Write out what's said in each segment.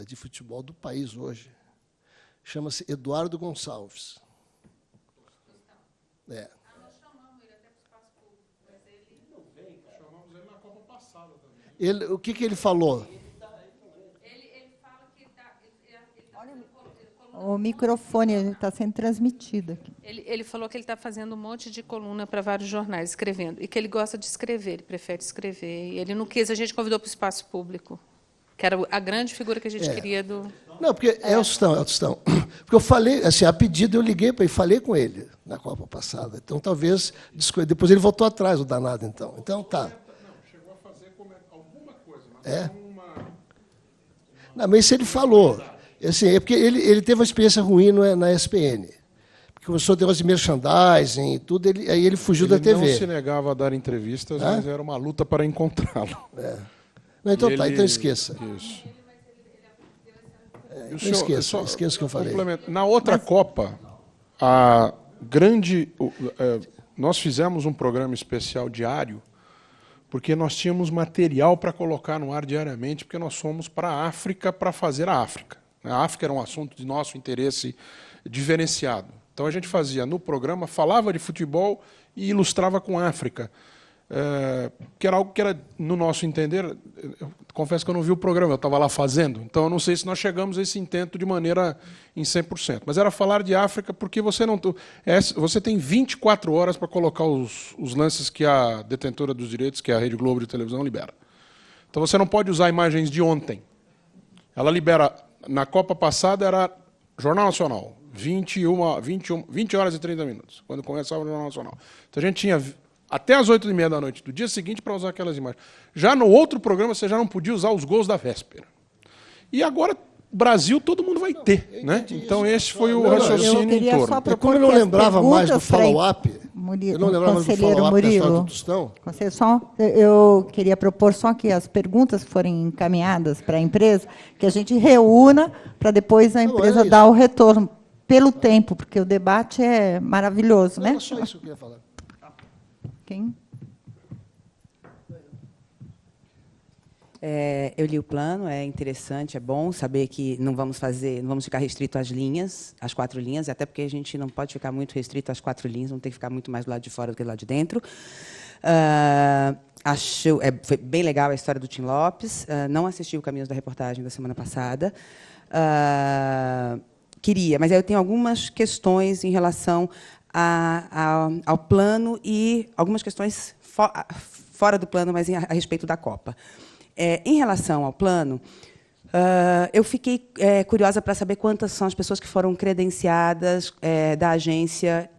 de futebol do país hoje. Chama-se Eduardo Gonçalves. É. Nós chamamos ele até para o espaço público, mas ele não vem. Chamamos ele na Copa passada também. O que ele falou? Ele fala que ele está O microfone está sendo transmitido aqui. Ele falou que ele está fazendo um monte de coluna para vários jornais, escrevendo, e que ele gosta de escrever, ele prefere escrever. E ele não quis, a gente convidou para o espaço público, que era a grande figura que a gente queria do... Não, porque é o Tostão. Porque eu falei, assim, a pedido eu liguei para ele, falei com ele na Copa passada. Então, talvez... Depois ele voltou atrás, o danado, então. Então, tá. Não, chegou a fazer alguma coisa, mas É? não uma... Não, mas isso ele falou. Assim, é porque ele teve uma experiência ruim na ESPN. Porque começou a ter umas de merchandising e tudo, aí ele fugiu da TV. Ele não se negava a dar entrevistas, mas era uma luta para encontrá-lo. Não, então E tá, ele- então esqueça. Isso. Então esqueça o que eu falei. Na outra Copa, nós fizemos um programa especial diário, porque nós tínhamos material para colocar no ar diariamente, porque nós fomos para a África para fazer a África. A África era um assunto de nosso interesse diferenciado. Então a gente fazia no programa, falava de futebol e ilustrava com a África. Que era algo que era, no nosso entender, eu confesso que eu não vi o programa, eu estava lá fazendo, então eu não sei se nós chegamos a esse intento de maneira em 100%. Mas era falar de África porque você tem 24 horas para colocar os lances que a detentora dos direitos, que é a Rede Globo de televisão, libera. Então você não pode usar imagens de ontem. Ela libera, na Copa passada era Jornal Nacional, 20 horas e 30 minutos, quando começava o Jornal Nacional. Então a gente tinha até as 8h30 da noite do dia seguinte para usar aquelas imagens. Já no outro programa, você já não podia usar os gols da véspera. E agora, Brasil, todo mundo vai ter. Né? Então, esse foi o raciocínio em torno. É como eu não lembrava mais do follow-up, eu não lembrava mais do Conselheiro follow-up da história do Murilo, Tostão. eu queria propor só que as perguntas que forem encaminhadas para a empresa, que a gente reúna para depois a empresa isso. dar o retorno pelo tempo, porque o debate é maravilhoso, Não, né? era só isso que eu queria falar. Quem? Eu li o plano, é interessante, é bom saber que não vamos ficar restrito às linhas, às 4 linhas, até porque a gente não pode ficar muito restrito às 4 linhas, vamos ter que ficar muito mais do lado de fora do que do lado de dentro. Foi bem legal a história do Tim Lopes, não assisti o Caminhos da Reportagem da semana passada. Queria, mas eu tenho algumas questões em relação ao plano e algumas questões fora do plano, mas a respeito da Copa. Em relação ao plano, eu fiquei curiosa para saber quantas são as pessoas que foram credenciadas da agência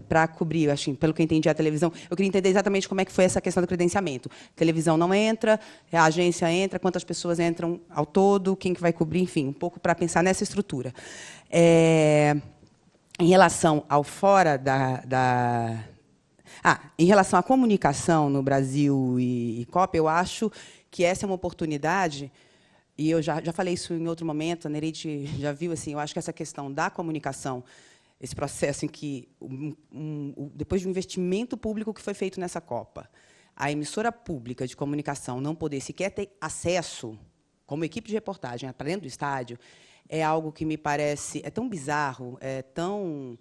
para cobrir, assim, pelo que eu entendi a televisão. Eu queria entender exatamente como é que foi essa questão do credenciamento. A televisão não entra, a agência entra, quantas pessoas entram ao todo, quem que vai cobrir, enfim, um pouco para pensar nessa estrutura. Em relação ao fora em relação à comunicação no Brasil e Copa, eu acho que essa é uma oportunidade, e eu já falei isso em outro momento, a Nereide já viu, assim, eu acho que essa questão da comunicação, esse processo em que, depois de um investimento público que foi feito nessa Copa, a emissora pública de comunicação não poder sequer ter acesso, como equipe de reportagem, para dentro do estádio, é algo que me parece tão bizarro, é tão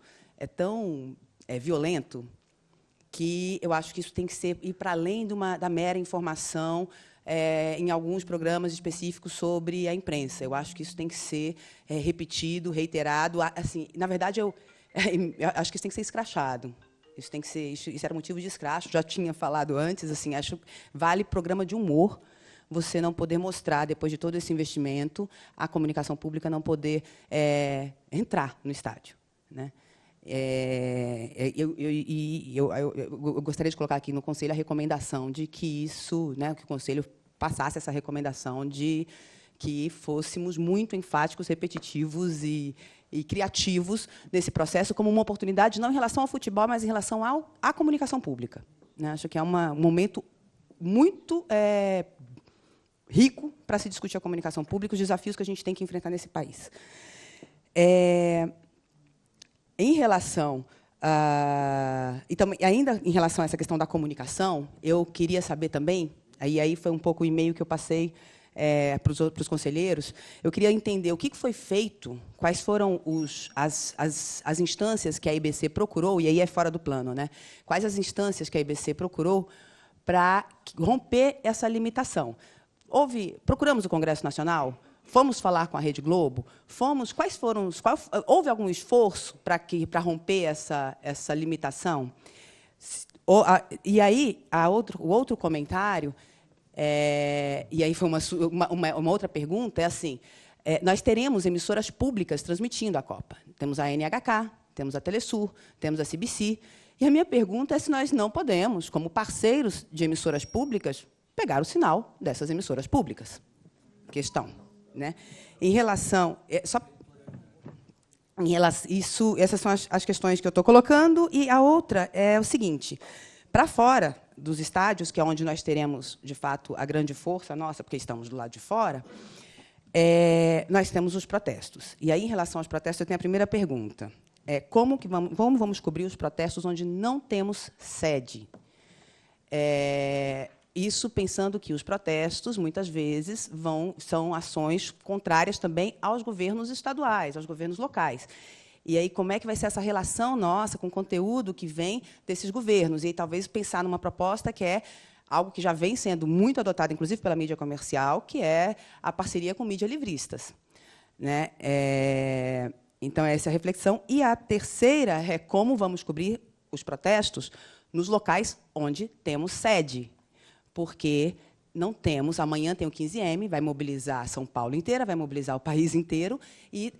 violento, que eu acho que isso tem que ir para além da mera informação em alguns programas específicos sobre a imprensa. Eu acho que isso tem que ser repetido, reiterado. Assim, na verdade, eu acho que isso tem que ser escrachado. Isso era motivo de escracho. Já tinha falado antes. Assim, acho que vale programa de humor você não poder mostrar, depois de todo esse investimento, a comunicação pública não poder entrar no estádio, né? Eu gostaria de colocar aqui no Conselho a recomendação de que que o Conselho passasse essa recomendação de que fôssemos muito enfáticos, repetitivos e criativos nesse processo, como uma oportunidade, não em relação ao futebol, mas em relação à comunicação pública, né? Acho que é um momento muito rico para se discutir a comunicação pública, os desafios que a gente tem que enfrentar nesse país. Em relação ainda em relação a essa questão da comunicação, eu queria saber também, aí foi um pouco o e-mail que eu passei para os conselheiros, eu queria entender o que foi feito, quais foram as instâncias que a IBC procurou, e aí é fora do plano, né? Quais as instâncias que a IBC procurou para romper essa limitação. Procuramos o Congresso Nacional? Fomos falar com a Rede Globo? Houve algum esforço para romper essa limitação? E aí, o outro comentário, e aí foi uma outra pergunta, é assim, nós teremos emissoras públicas transmitindo a Copa. Temos a NHK, temos a Telesur, temos a CBC, e a minha pergunta é se nós não podemos, como parceiros de emissoras públicas, pegar o sinal dessas emissoras públicas. Questão. Né? Em relação... essas são as questões que eu estou colocando, e a outra é o seguinte, para fora dos estádios, que é onde nós teremos, de fato, a grande força nossa, porque estamos do lado de fora, nós temos os protestos. E aí, em relação aos protestos, eu tenho a primeira pergunta. Como vamos cobrir os protestos onde não temos sede? Isso pensando que os protestos, muitas vezes, são ações contrárias também aos governos estaduais, aos governos locais. E aí, como é que vai ser essa relação nossa com o conteúdo que vem desses governos? E aí, talvez pensar numa proposta que é algo que já vem sendo muito adotado, inclusive pela mídia comercial, que é a parceria com mídia livristas. Né? Então, essa é a reflexão. E a terceira é como vamos cobrir os protestos nos locais onde temos sede. Porque não temos, amanhã tem o 15M, vai mobilizar São Paulo inteira, vai mobilizar o país inteiro, e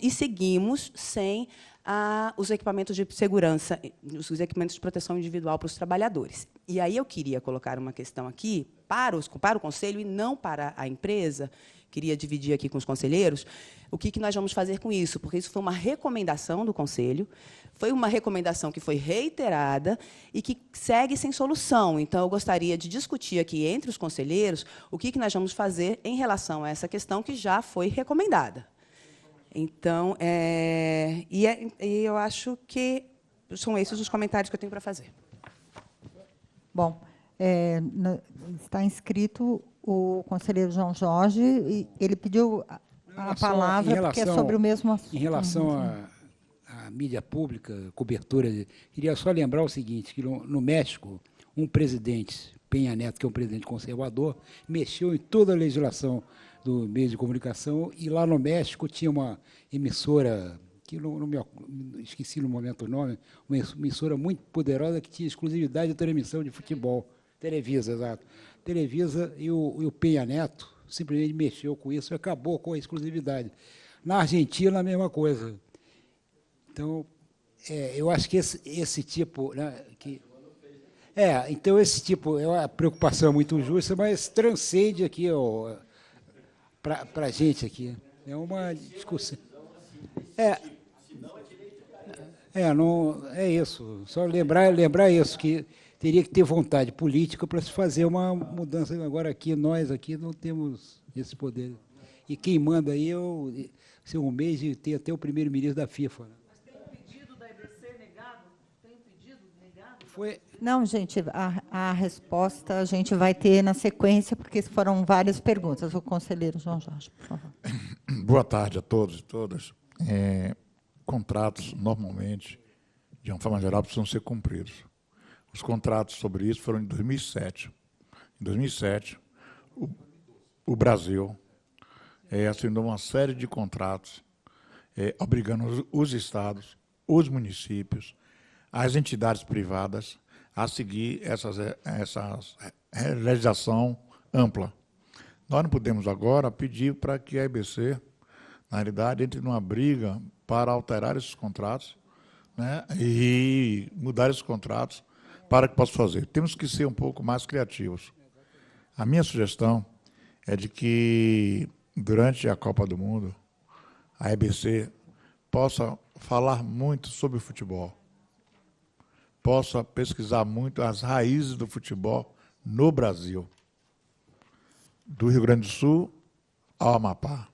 seguimos sem os equipamentos de segurança, os equipamentos de proteção individual para os trabalhadores. E aí eu queria colocar uma questão aqui para o Conselho e não para a empresa, queria dividir aqui com os conselheiros, o que nós vamos fazer com isso, porque isso foi uma recomendação do Conselho, foi uma recomendação que foi reiterada e que segue sem solução. Então, eu gostaria de discutir aqui entre os conselheiros o que nós vamos fazer em relação a essa questão que já foi recomendada. Então, eu acho que são esses os comentários que eu tenho para fazer. Bom, está inscrito o conselheiro João Jorge, e ele pediu a palavra porque é sobre o mesmo assunto. Em relação à mídia pública, cobertura, queria só lembrar o seguinte, que no México, um presidente, Peña Nieto, que é um presidente conservador, mexeu em toda a legislação do meio de comunicação, e lá no México tinha uma emissora, que esqueci no momento o nome, uma emissora muito poderosa que tinha exclusividade de transmissão de futebol. Televisa, exato. Televisa, e o Peña Nieto simplesmente mexeu com isso e acabou com a exclusividade. Na Argentina, a mesma coisa. Então, eu acho que esse tipo... Né, então, esse tipo é uma preocupação muito justa, mas transcende aqui para a gente aqui. É uma discussão. Não, é isso. Só lembrar isso, que teria que ter vontade política para se fazer uma mudança. Agora, nós aqui não temos esse poder. E quem manda aí é um mês de ter até o primeiro-ministro da FIFA. Né? Mas tem um pedido da EBC negado? Tem um pedido negado? Não, gente, a resposta a gente vai ter na sequência, porque foram várias perguntas. O conselheiro João Jorge, por favor. Boa tarde a todos e todas. Contratos, normalmente, de uma forma geral, precisam ser cumpridos. Os contratos sobre isso foram em 2007. Em 2007, o Brasil assinou uma série de contratos obrigando os estados, os municípios, as entidades privadas a seguir essa legislação ampla. Nós não podemos agora pedir para que a EBC, na realidade, entre numa briga para alterar esses contratos, né, e mudar esses contratos para que possa fazer. Temos que ser um pouco mais criativos. A minha sugestão é de que, durante a Copa do Mundo, a EBC possa falar muito sobre o futebol, possa pesquisar muito as raízes do futebol no Brasil, do Rio Grande do Sul ao Amapá,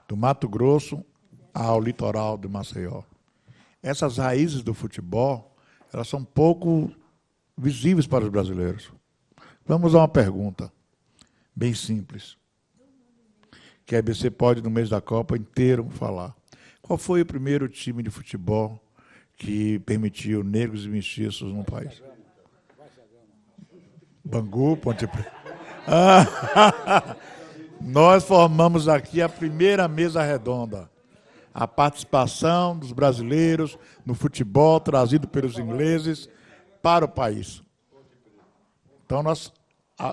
do Mato Grosso ao litoral de Maceió. Essas raízes do futebol, elas são pouco visíveis para os brasileiros. Vamos a uma pergunta bem simples. que a EBC pode, no mês da Copa inteiro, falar. Qual foi o primeiro time de futebol que permitiu negros e mestiços no país? Bangu, Ponte Preta. Nós formamos aqui a primeira mesa redonda. A participação dos brasileiros no futebol trazido pelos ingleses para o país. Então,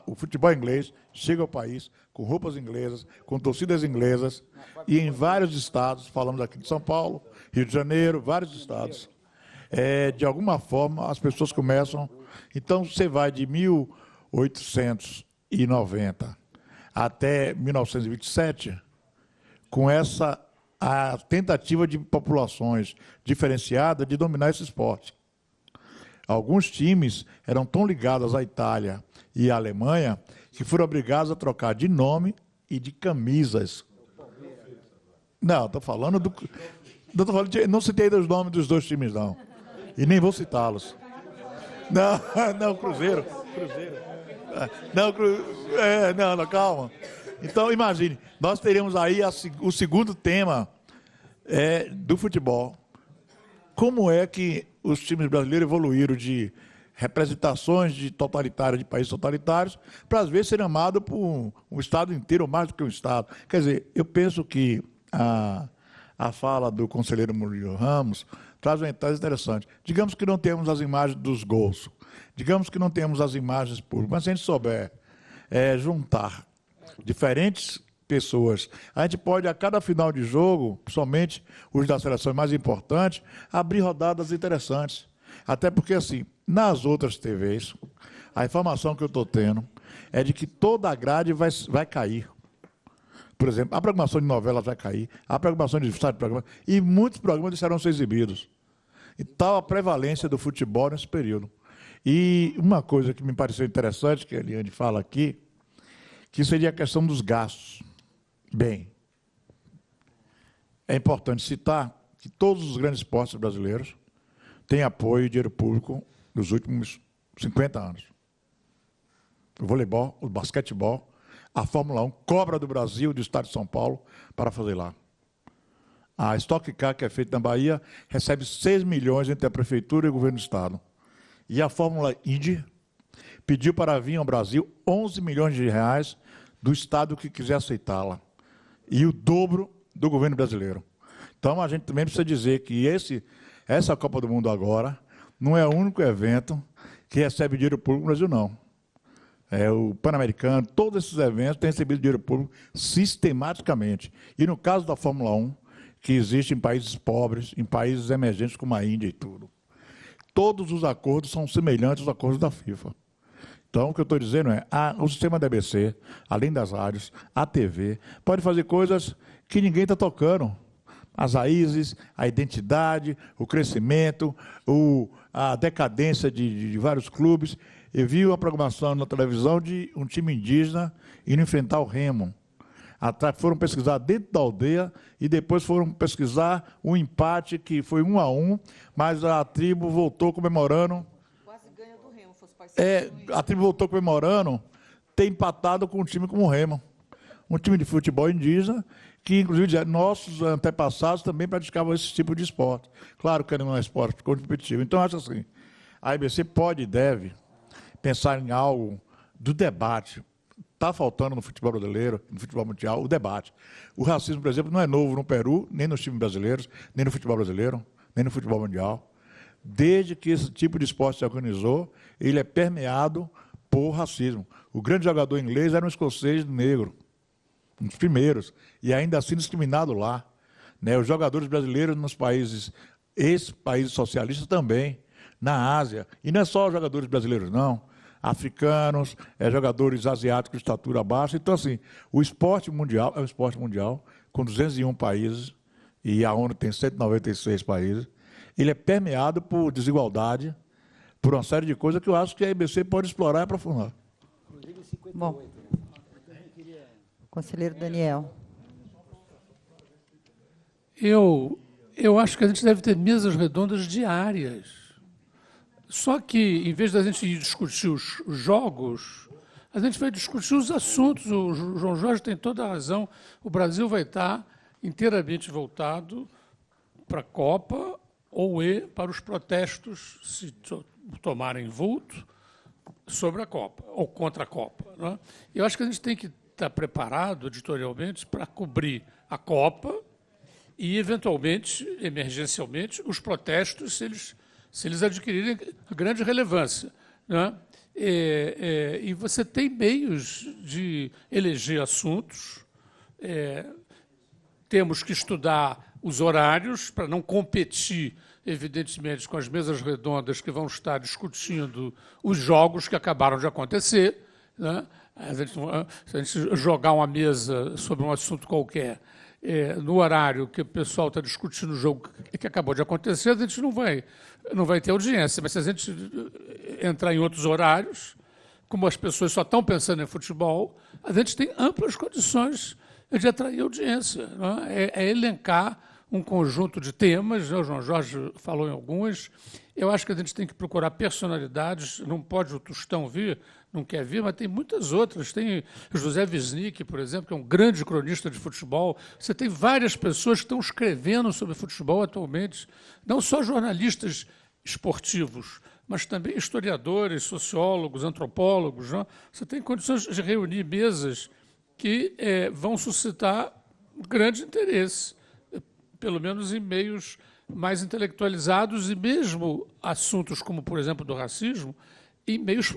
o futebol inglês chega ao país com roupas inglesas, com torcidas inglesas, e em vários estados, falamos aqui de São Paulo, Rio de Janeiro, vários estados. De alguma forma, as pessoas começam... Então, você vai de 1890 até 1927, com a tentativa de populações diferenciadas de dominar esse esporte. Alguns times eram tão ligados à Itália e à Alemanha que foram obrigados a trocar de nome e de camisas. Não, estou falando do... Não citei os nomes dos dois times, não. E nem vou citá-los. Não, Cruzeiro. Não, calma. Então, imagine, nós teremos aí o segundo tema do futebol. Como é que os times brasileiros evoluíram de representações de países totalitários para, às vezes, serem amados por um Estado inteiro, ou mais do que um Estado. Quer dizer, eu penso que a fala do conselheiro Murilo Ramos traz uma entrada interessante. Digamos que não temos as imagens dos gols, digamos que não temos as imagens públicas, mas se a gente souber juntar diferentes pessoas, a gente pode, a cada final de jogo, somente os das seleções mais importantes, abrir rodadas interessantes. Até porque, assim, nas outras TVs, a informação que eu estou tendo é de que toda a grade vai cair. Por exemplo, a programação de novelas vai cair, a programação de programa, e muitos programas deixarão ser exibidos. E tal a prevalência do futebol nesse período. E uma coisa que me pareceu interessante, que a Eliane fala aqui, que seria a questão dos gastos. Bem, é importante citar que todos os grandes esportes brasileiros têm apoio e dinheiro público nos últimos 50 anos. O voleibol, o basquetebol, a Fórmula 1 cobra do Brasil, do Estado de São Paulo, para fazer lá. A Stock Car, que é feita na Bahia, recebe 6 milhões entre a Prefeitura e o Governo do Estado. E a Fórmula Indy pediu para vir ao Brasil 11 milhões de reais do Estado que quiser aceitá-la. E o dobro do governo brasileiro. Então, a gente também precisa dizer que essa Copa do Mundo agora não é o único evento que recebe dinheiro público no Brasil, não. O Pan-Americano, todos esses eventos têm recebido dinheiro público sistematicamente. E no caso da Fórmula 1, que existe em países pobres, em países emergentes como a Índia e tudo, todos os acordos são semelhantes aos acordos da FIFA. Então, o que eu estou dizendo o sistema da EBC, além das rádios, a TV, pode fazer coisas que ninguém está tocando. As raízes, a identidade, o crescimento, a decadência de vários clubes. Eu vi a programação na televisão de um time indígena indo enfrentar o Remo. Foram pesquisar dentro da aldeia e depois foram pesquisar um empate que foi 1-1, mas a tribo voltou comemorando. Quase ganha do Remo, fosse a tribo voltou comemorando ter empatado com um time como o Remo. Um time de futebol indígena, que, inclusive, nossos antepassados também praticavam esse tipo de esporte. Claro que não é esporte competitivo. Então, acho assim, a EBC pode e deve pensar em algo do debate. Está faltando no futebol brasileiro, no futebol mundial, o debate. O racismo, por exemplo, não é novo no Peru, nem nos times brasileiros, nem no futebol brasileiro, nem no futebol mundial. Desde que esse tipo de esporte se organizou, ele é permeado por racismo. O grande jogador inglês era um escocês negro, um dos primeiros, e ainda assim discriminado lá. Os jogadores brasileiros nos países, ex-países socialistas também, na Ásia. E não é só os jogadores brasileiros, não. Africanos, jogadores asiáticos de estatura baixa. Então, assim, o esporte mundial é um esporte mundial, com 201 países, e a ONU tem 196 países. Ele é permeado por desigualdade, por uma série de coisas que eu acho que a EBC pode explorar e aprofundar. Bom, conselheiro Daniel. Eu acho que a gente deve ter mesas redondas diárias. Só que, em vez da gente discutir os jogos, a gente vai discutir os assuntos. O João Jorge tem toda a razão. O Brasil vai estar inteiramente voltado para a Copa ou para os protestos, se tomarem vulto, sobre a Copa ou contra a Copa. Não é? Eu acho que a gente tem que estar preparado editorialmente para cobrir a Copa e, eventualmente, emergencialmente, os protestos, se eles adquirirem grande relevância. Não é? E você tem meios de eleger assuntos. Temos que estudar os horários para não competir, evidentemente, com as mesas redondas que vão estar discutindo os jogos que acabaram de acontecer. Né? Se a gente jogar uma mesa sobre um assunto qualquer no horário que o pessoal está discutindo o jogo que acabou de acontecer, a gente não vai ter audiência. Mas se a gente entrar em outros horários, como as pessoas só estão pensando em futebol, a gente tem amplas condições de atrair audiência. Né? Elencar um conjunto de temas, né? O João Jorge falou em alguns. Eu acho que a gente tem que procurar personalidades, não pode o Tostão vir, não quer vir, mas tem muitas outras. Tem José Wisnik, por exemplo, que é um grande cronista de futebol. Você tem várias pessoas que estão escrevendo sobre futebol atualmente, não só jornalistas esportivos, mas também historiadores, sociólogos, antropólogos. Né? Você tem condições de reunir mesas que vão suscitar grande interesse, pelo menos em meios mais intelectualizados e mesmo assuntos como, por exemplo, do racismo, em meios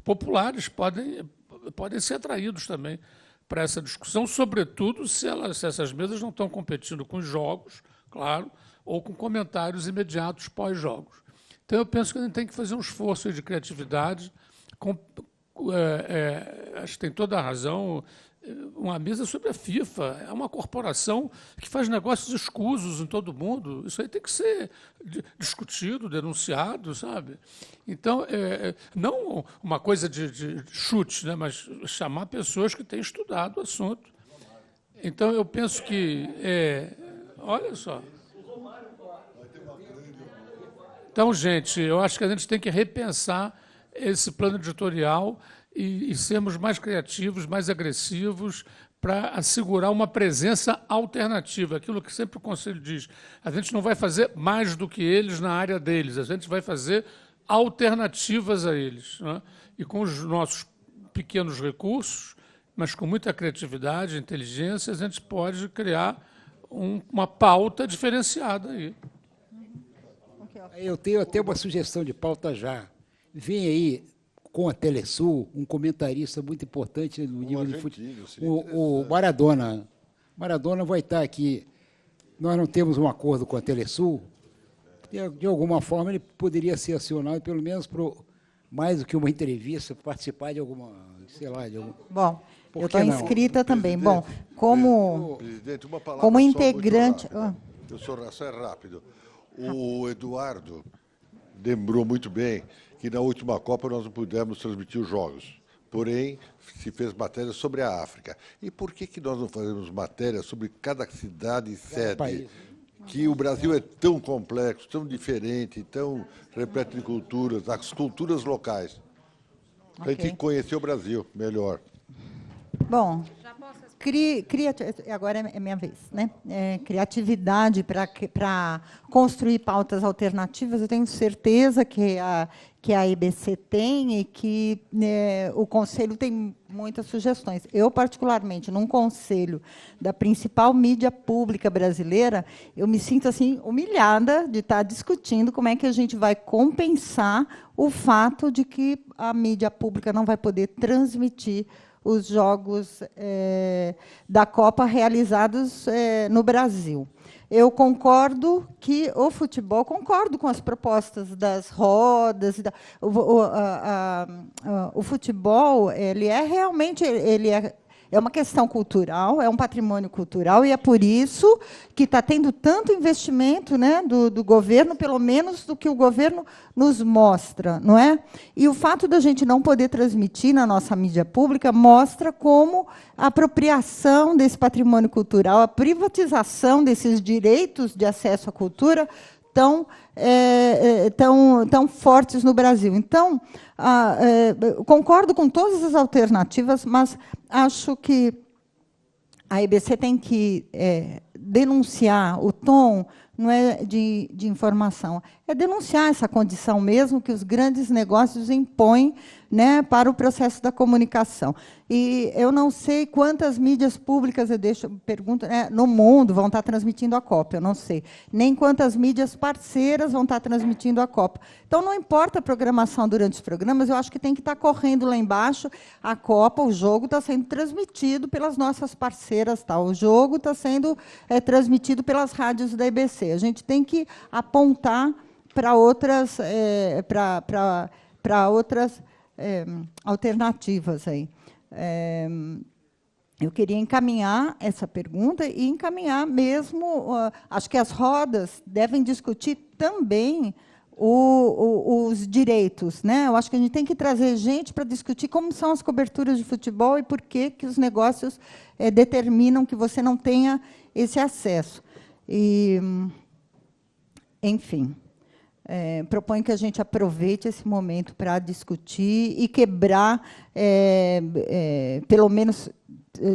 populares podem ser atraídos também para essa discussão, sobretudo se essas mesas não estão competindo com jogos, claro, ou com comentários imediatos pós-jogos. Então, eu penso que a gente tem que fazer um esforço de criatividade. Acho que tem toda a razão. Uma mesa sobre a FIFA é uma corporação que faz negócios escusos em todo mundo. Isso aí tem que ser discutido, denunciado, sabe? Então, não uma coisa de chute, né, mas chamar pessoas que têm estudado o assunto. Então, eu penso que... olha só. Então, gente, eu acho que a gente tem que repensar esse plano editorial e sermos mais criativos, mais agressivos, para assegurar uma presença alternativa. Aquilo que sempre o Conselho diz, a gente não vai fazer mais do que eles na área deles, a gente vai fazer alternativas a eles. Né? E com os nossos pequenos recursos, mas com muita criatividade e inteligência, a gente pode criar uma pauta diferenciada aí. Eu tenho até uma sugestão de pauta já. Vem aí, com a Telesul, um comentarista muito importante no nível de futebol, o Maradona. Maradona vai estar aqui. Nós não temos um acordo com a Telesul. De alguma forma, ele poderia ser acionado, pelo menos, mais do que uma entrevista, participar de alguma, sei lá, de algum... Bom, eu estou inscrita também. Bom, como integrante... Eu sou rápido. O Eduardo lembrou muito bem que na última Copa nós não pudemos transmitir os jogos. Porém, se fez matéria sobre a África. E por que nós não fazemos matéria sobre cada cidade e sede? Que o Brasil é tão complexo, tão diferente, tão repleto de culturas, as culturas locais. A gente tem que conhecer o Brasil melhor. Bom, agora é minha vez, né? Criatividade para construir pautas alternativas, eu tenho certeza que a EBC tem e que o Conselho tem muitas sugestões. Eu, particularmente, num conselho da principal mídia pública brasileira, eu me sinto assim humilhada de estar discutindo como é que a gente vai compensar o fato de que a mídia pública não vai poder transmitir os jogos da Copa realizados no Brasil. Eu concordo que o futebol, concordo com as propostas das rodas. O futebol ele é realmente é uma questão cultural, é um patrimônio cultural, e é por isso que está tendo tanto investimento, né, do governo, pelo menos do que o governo nos mostra, não é? E o fato da gente não poder transmitir na nossa mídia pública mostra como a apropriação desse patrimônio cultural, a privatização desses direitos de acesso à cultura tão fortes no Brasil. Então, concordo com todas as alternativas, mas acho que a EBC tem que denunciar o tom, não é de informação, é denunciar essa condição mesmo que os grandes negócios impõem, né, para o processo da comunicação. E eu não sei quantas mídias públicas, pergunto, né, no mundo vão estar transmitindo a Copa, eu não sei. Nem quantas mídias parceiras vão estar transmitindo a Copa. Então, não importa a programação durante os programas, eu acho que tem que estar correndo lá embaixo a Copa, o jogo está sendo transmitido pelas nossas parceiras, tá? O jogo está sendo transmitido pelas rádios da EBC. A gente tem que apontar para outras, alternativas aí. Eu queria encaminhar essa pergunta e encaminhar mesmo, acho que as rodas devem discutir também os direitos, né? Eu acho que a gente tem que trazer gente para discutir como são as coberturas de futebol e por que os negócios determinam que você não tenha esse acesso. E, enfim, proponho que a gente aproveite esse momento para discutir e quebrar, pelo menos,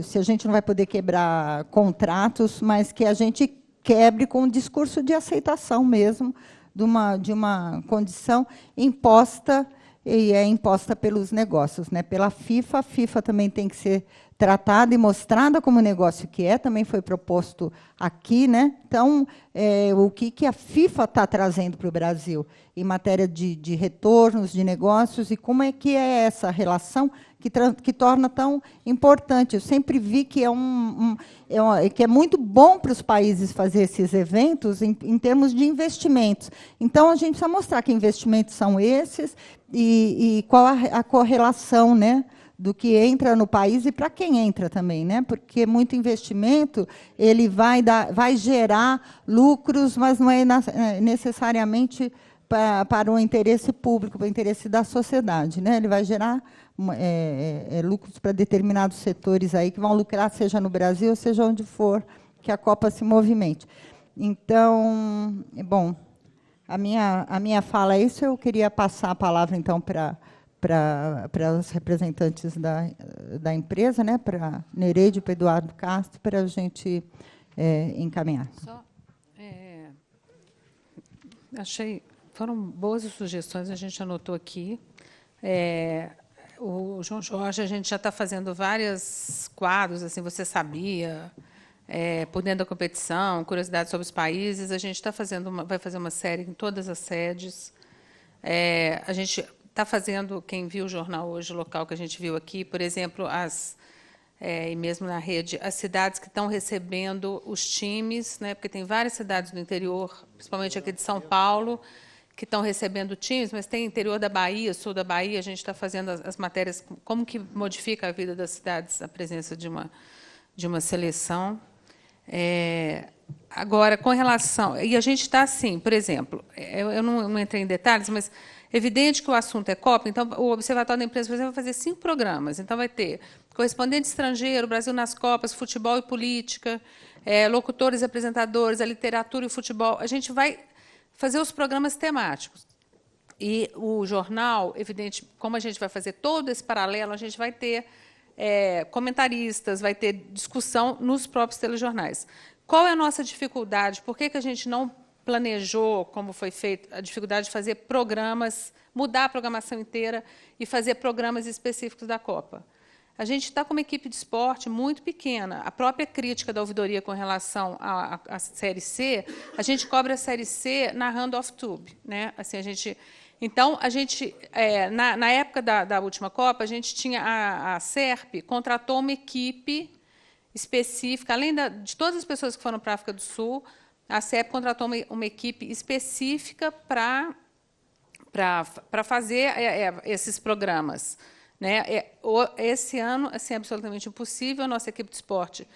se a gente não vai poder quebrar contratos, mas que a gente quebre com um discurso de aceitação mesmo de uma condição imposta, e é imposta pelos negócios, né? Pela FIFA. A FIFA também tem que ser tratada e mostrada como negócio que é, também foi proposto aqui, né? Então, o que a FIFA está trazendo para o Brasil em matéria de retornos de negócios e como é que é essa relação que torna tão importante. Eu sempre vi que que é muito bom para os países fazer esses eventos em termos de investimentos. Então, a gente precisa mostrar que investimentos são esses e qual a correlação, né, do que entra no país e para quem entra também, né? Porque muito investimento ele vai gerar lucros, mas não é necessariamente para o interesse público, para o interesse da sociedade, né? Ele vai gerar lucros para determinados setores aí que vão lucrar, seja no Brasil, seja onde for que a Copa se movimente. Então, bom, a minha fala é isso. Eu queria passar a palavra então para os representantes da empresa, né, para Nereide e para Eduardo Castro, para a gente encaminhar. Foram boas as sugestões, a gente anotou aqui. O João Jorge, a gente já está fazendo vários quadros, assim, você sabia, por dentro da competição, curiosidades sobre os países. A gente vai fazer uma série em todas as sedes. A gente está fazendo, quem viu o jornal hoje, local que a gente viu aqui, por exemplo, e mesmo na rede, as cidades que estão recebendo os times, né, porque tem várias cidades do interior, principalmente aqui de São Paulo, que estão recebendo times, mas tem interior da Bahia, sul da Bahia, a gente está fazendo as matérias, como que modifica a vida das cidades a presença de uma seleção. Agora, com relação... E a gente está assim, por exemplo, eu não entrei em detalhes, mas é evidente que o assunto é Copa, então o Observatório da Imprensa, por exemplo, vai fazer 5 programas. Então, vai ter correspondente estrangeiro, Brasil nas Copas, futebol e política, locutores e apresentadores, a literatura e o futebol. A gente vai fazer os programas temáticos. E o jornal, evidente, como a gente vai fazer todo esse paralelo, a gente vai ter comentaristas, vai ter discussão nos próprios telejornais. Qual é a nossa dificuldade? Por que a gente não planejou, como foi feito, a dificuldade de fazer programas, mudar a programação inteira e fazer programas específicos da Copa? A gente está com uma equipe de esporte muito pequena. A própria crítica da ouvidoria com relação à Série C, a gente cobre a Série C narrando off-tube, né? Assim, então, na época da última Copa, a gente tinha a SERP contratou uma equipe específica, além de todas as pessoas que foram para a África do Sul, a SERP contratou uma equipe específica para fazer esses programas. Né? Esse ano, assim, é absolutamente impossível. A nossa equipe de esporte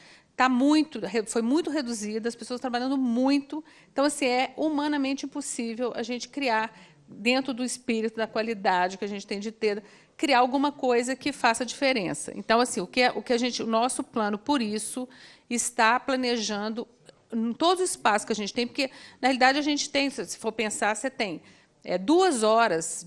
foi muito reduzida, as pessoas trabalhando muito. Então, assim, é humanamente impossível a gente criar, dentro do espírito, da qualidade que a gente tem de ter, criar alguma coisa que faça diferença. Então, assim, o nosso plano, por isso, está planejando em todos os espaços que a gente tem, porque, na realidade, a gente tem, se for pensar, você tem 2 horas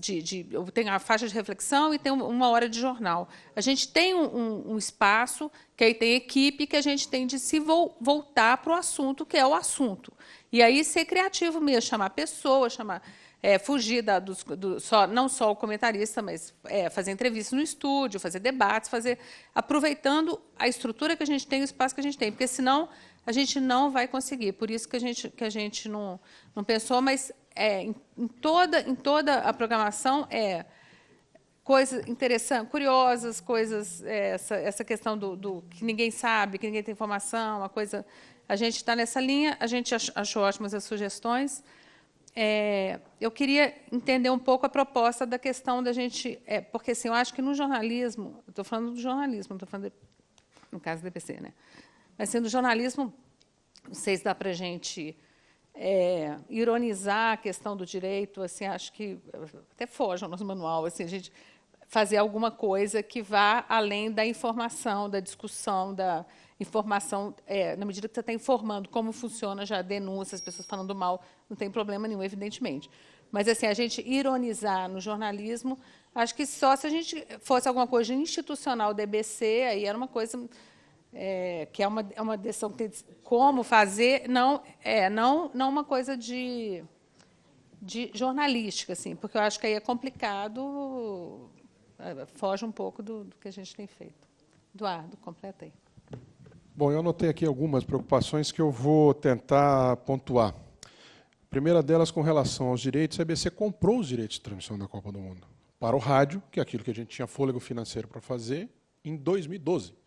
tem a faixa de reflexão e tem 1 hora de jornal. A gente tem um espaço, que aí tem equipe, que a gente tem de se voltar para o assunto, que é o assunto. E aí ser criativo mesmo, chamar pessoas, fugir não só o comentarista, mas fazer entrevistas no estúdio, fazer debates, aproveitando a estrutura que a gente tem, o espaço que a gente tem, porque senão a gente não vai conseguir. Por isso que a gente não pensou, mas em toda a programação coisas interessantes, curiosas, coisas, essa questão do que ninguém sabe, que ninguém tem informação, uma coisa. A gente está nessa linha, a gente achou ótimas as sugestões. Eu queria entender um pouco a proposta da questão da gente, porque assim, eu acho que no jornalismo, estou falando do jornalismo, não estou falando no caso do EBC, né? Mas sendo jornalismo, não sei se dá para a gente ironizar a questão do direito, assim, acho que até foge ao nosso manual, assim, a gente fazer alguma coisa que vá além da informação, da discussão, da informação, na medida que você está informando como funciona já a denúncia, as pessoas falando mal, não tem problema nenhum, evidentemente. Mas assim, a gente ironizar no jornalismo, acho que só se a gente fosse alguma coisa institucional da EBC, aí era uma coisa que é uma decisão que tem como fazer, não uma coisa de jornalística, assim, porque eu acho que aí é complicado, foge um pouco do que a gente tem feito. Eduardo, completa aí. Bom, eu anotei aqui algumas preocupações que eu vou tentar pontuar. A primeira delas, com relação aos direitos, a EBC comprou os direitos de transmissão da Copa do Mundo para o rádio, que é aquilo que a gente tinha fôlego financeiro para fazer, em 2012.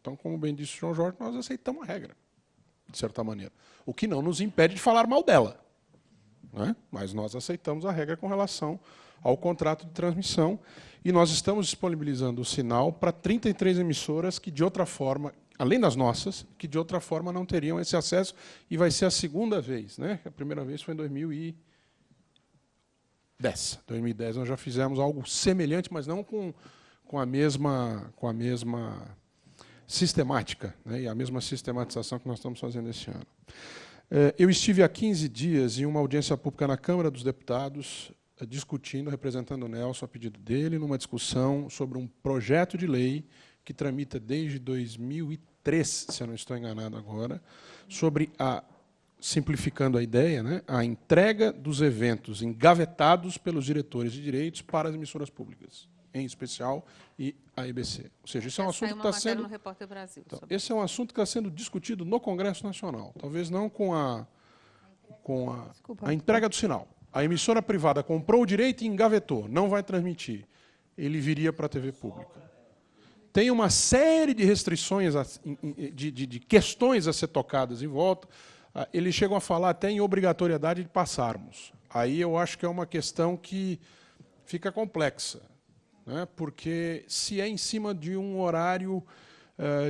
Então, como bem disse o João Jorge, nós aceitamos a regra, de certa maneira. O que não nos impede de falar mal dela, né? Mas nós aceitamos a regra com relação ao contrato de transmissão e nós estamos disponibilizando o sinal para 33 emissoras que, de outra forma, além das nossas, que de outra forma não teriam esse acesso, e vai ser a segunda vez, né? A primeira vez foi em 2010. Em 2010 nós já fizemos algo semelhante, mas não com a mesma sistemática, né? E a mesma sistematização que nós estamos fazendo esse ano. Eu estive há 15 dias em uma audiência pública na Câmara dos Deputados, discutindo, representando o Nelson a pedido dele, numa discussão sobre um projeto de lei que tramita desde 2003, se eu não estou enganado agora, sobre simplificando a ideia, né, a entrega dos eventos engavetados pelos diretores de direitos para as emissoras públicas, em especial, e a EBC. Ou seja, isso é um assunto que está sendo... no Repórter Brasil. Então, esse é um assunto que está sendo discutido no Congresso Nacional, talvez não com a entrega do sinal. A emissora privada comprou o direito e engavetou, não vai transmitir. Ele viria para a TV pública. Tem uma série de restrições, de questões a ser tocadas em volta. Eles chegam a falar até em obrigatoriedade de passarmos. Aí eu acho que é uma questão que fica complexa, né? Porque se é em cima de um horário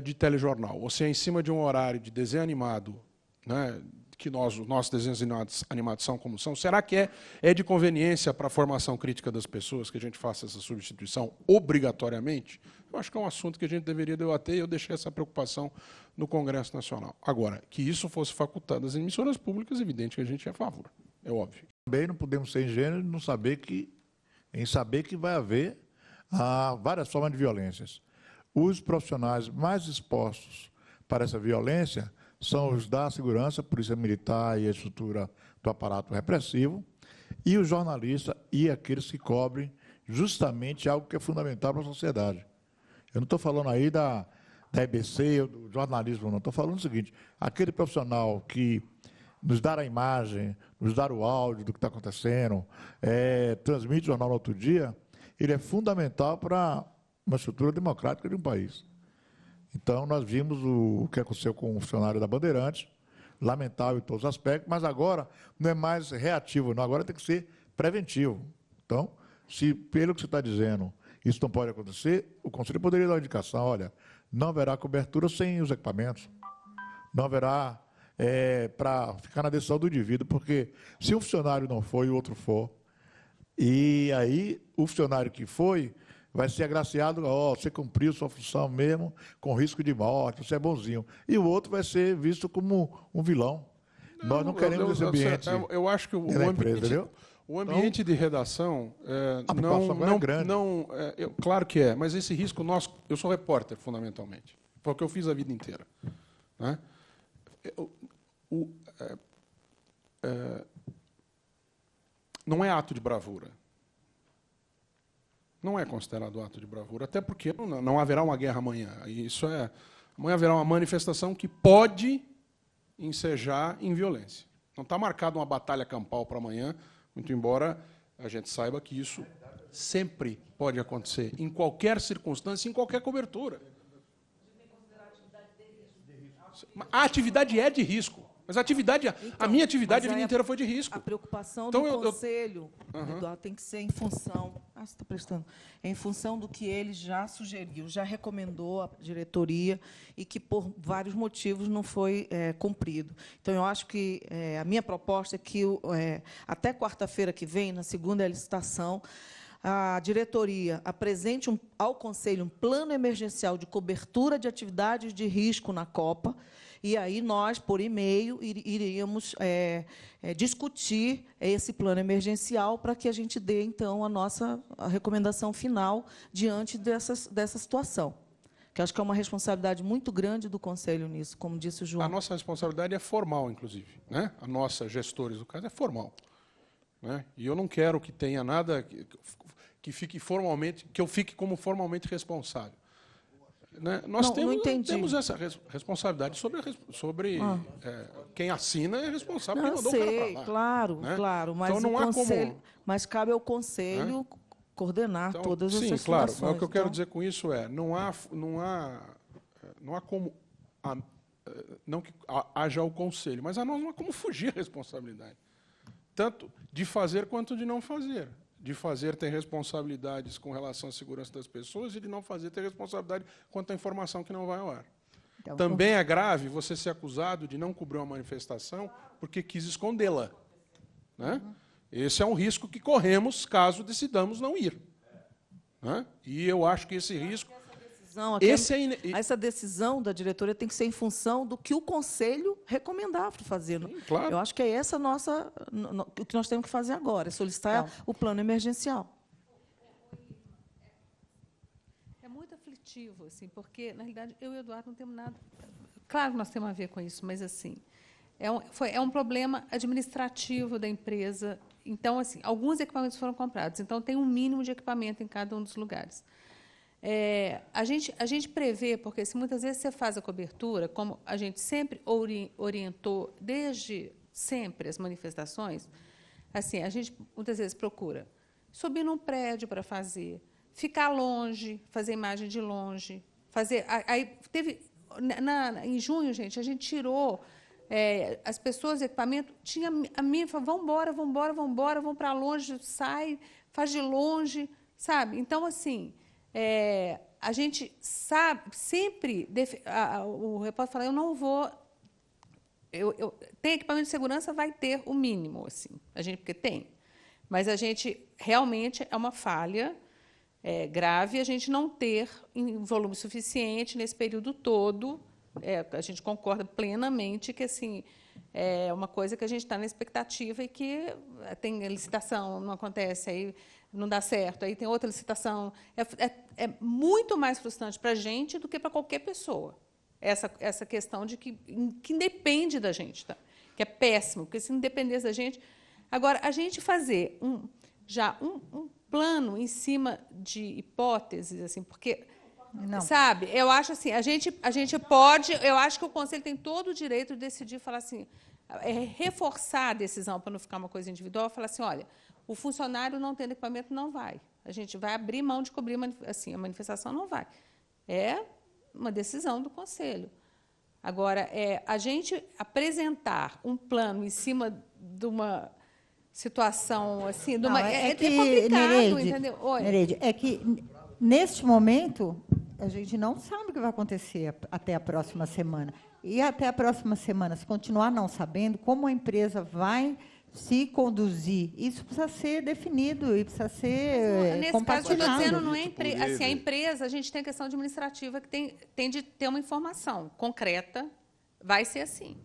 de telejornal, ou se é em cima de um horário de desenho animado, né, que os nossos desenhos animados são como são, será que é de conveniência para a formação crítica das pessoas que a gente faça essa substituição obrigatoriamente? Eu acho que é um assunto que a gente deveria debater e eu deixei essa preocupação no Congresso Nacional. Agora, que isso fosse facultado às emissoras públicas, é evidente que a gente é a favor, é óbvio. Também não podemos ser ingênuos em saber que vai haver várias formas de violências. Os profissionais mais expostos para essa violência são os da segurança, polícia militar e a estrutura do aparato repressivo, e os jornalistas e aqueles que cobrem justamente algo que é fundamental para a sociedade. Eu não estou falando aí da EBC ou do jornalismo, não. Estou falando o seguinte, aquele profissional que nos dá a imagem, nos dá o áudio do que está acontecendo, transmite o jornal no outro dia, ele é fundamental para uma estrutura democrática de um país. Então, nós vimos o que aconteceu com o funcionário da Bandeirantes, lamentável em todos os aspectos, mas agora não é mais reativo, não, agora tem que ser preventivo. Então, se pelo que você está dizendo, isso não pode acontecer, o Conselho poderia dar uma indicação, olha, não haverá cobertura sem os equipamentos, não haverá para ficar na decisão do indivíduo, porque se um funcionário não foi e o outro for, e aí o funcionário que foi vai ser agraciado, você cumpriu sua função mesmo, com risco de morte, você é bonzinho. E o outro vai ser visto como um vilão. Nós não queremos esse ambiente. Eu acho que o ambiente de redação não é grande. Claro que é, mas esse risco nosso. Eu sou repórter, fundamentalmente. Foi o que eu fiz a vida inteira. Né? Não é ato de bravura. Não é considerado ato de bravura, até porque não haverá uma guerra amanhã. Amanhã haverá uma manifestação que pode ensejar em violência. Não está marcada uma batalha campal para amanhã, muito embora a gente saiba que isso sempre pode acontecer, em qualquer circunstância, em qualquer cobertura. A atividade é de risco. Mas a minha atividade a vida inteira foi de risco. A preocupação do Conselho, Eduardo, tem que ser em função... você está prestando. Em função do que ele já sugeriu, já recomendou à diretoria e que, por vários motivos, não foi cumprido. Então, eu acho que a minha proposta é que, até quarta-feira que vem, na segunda licitação, a diretoria apresente ao Conselho um plano emergencial de cobertura de atividades de risco na Copa, e aí nós, por e-mail, iríamos discutir esse plano emergencial para que a gente dê, então, a recomendação final diante dessa situação. Que acho que é uma responsabilidade muito grande do Conselho nisso, como disse o João. A nossa responsabilidade é formal, inclusive. Né? A nossa, gestores do caso, é formal. Né? E eu não quero que tenha nada que eu fique como formalmente responsável. Né? Nós temos essa responsabilidade sobre quem assina é responsável. Não, quem mandou o cara pra lá, claro, né? claro. Mas, então, não há como... mas cabe ao Conselho coordenar todas essas situações. Sim, claro. situações. O que eu quero dizer com isso não há como... não que haja o Conselho, mas a nós não há como fugir a responsabilidade. Tanto de fazer quanto de não fazer. De fazer tem responsabilidades com relação à segurança das pessoas e de não fazer tem responsabilidade quanto à informação que não vai ao ar. Então, também é grave você ser acusado de não cobrir uma manifestação porque quis escondê-la. Né? Esse é um risco que corremos caso decidamos não ir. Né? E eu acho que esse risco... Essa decisão da diretoria tem que ser em função do que o Conselho recomendar para fazer. Sim, claro. Eu acho que é essa o que nós temos que fazer agora, é solicitar o plano emergencial. É muito aflitivo, assim, porque, na realidade, eu e o Eduardo não temos nada... Claro que nós temos a ver com isso, mas, assim, é um problema administrativo da empresa. Então, assim, alguns equipamentos foram comprados, então tem um mínimo de equipamento em cada um dos lugares. A gente prevê, porque muitas vezes você faz a cobertura, como a gente sempre orientou, desde sempre, as manifestações, assim, a gente muitas vezes procura subir num prédio para fazer, ficar longe, fazer imagem de longe, fazer... Aí teve... em junho, gente, a gente tirou as pessoas do equipamento, tinha a minha, falou, vamos para longe, sai, faz de longe, sabe? Então, assim... a gente sabe, sempre, o repórter fala, eu não vou, tem equipamento de segurança, vai ter o mínimo, assim, porque tem, mas a gente, realmente, é uma falha grave a gente não ter em volume suficiente nesse período todo, a gente concorda plenamente que, assim, é uma coisa que a gente está na expectativa e que tem licitação, não acontece, aí não dá certo, aí tem outra licitação. É muito mais frustrante para a gente do que para qualquer pessoa, essa questão de que independe da gente, tá? Que é péssimo, porque se não dependesse da gente... Agora, a gente fazer um plano em cima de hipóteses, assim, porque... Não. Sabe, eu acho assim, a gente pode, eu acho que o Conselho tem todo o direito de decidir, falar assim, reforçar a decisão para não ficar uma coisa individual, falar assim, olha, o funcionário não tendo equipamento não vai, a gente vai abrir mão de cobrir assim, a manifestação não vai. É uma decisão do Conselho. Agora, a gente apresentar um plano em cima de uma situação assim, de uma, é complicado, Nereide, entendeu? Oi. Nereide, é que neste momento a gente não sabe o que vai acontecer até a próxima semana. E até a próxima semana, se continuar não sabendo, como a empresa vai se conduzir, isso precisa ser definido e precisa ser compartilhado. Nesse caso, eu estou dizendo, não é assim, a empresa, a gente tem a questão administrativa que tem de ter uma informação concreta, vai ser assim.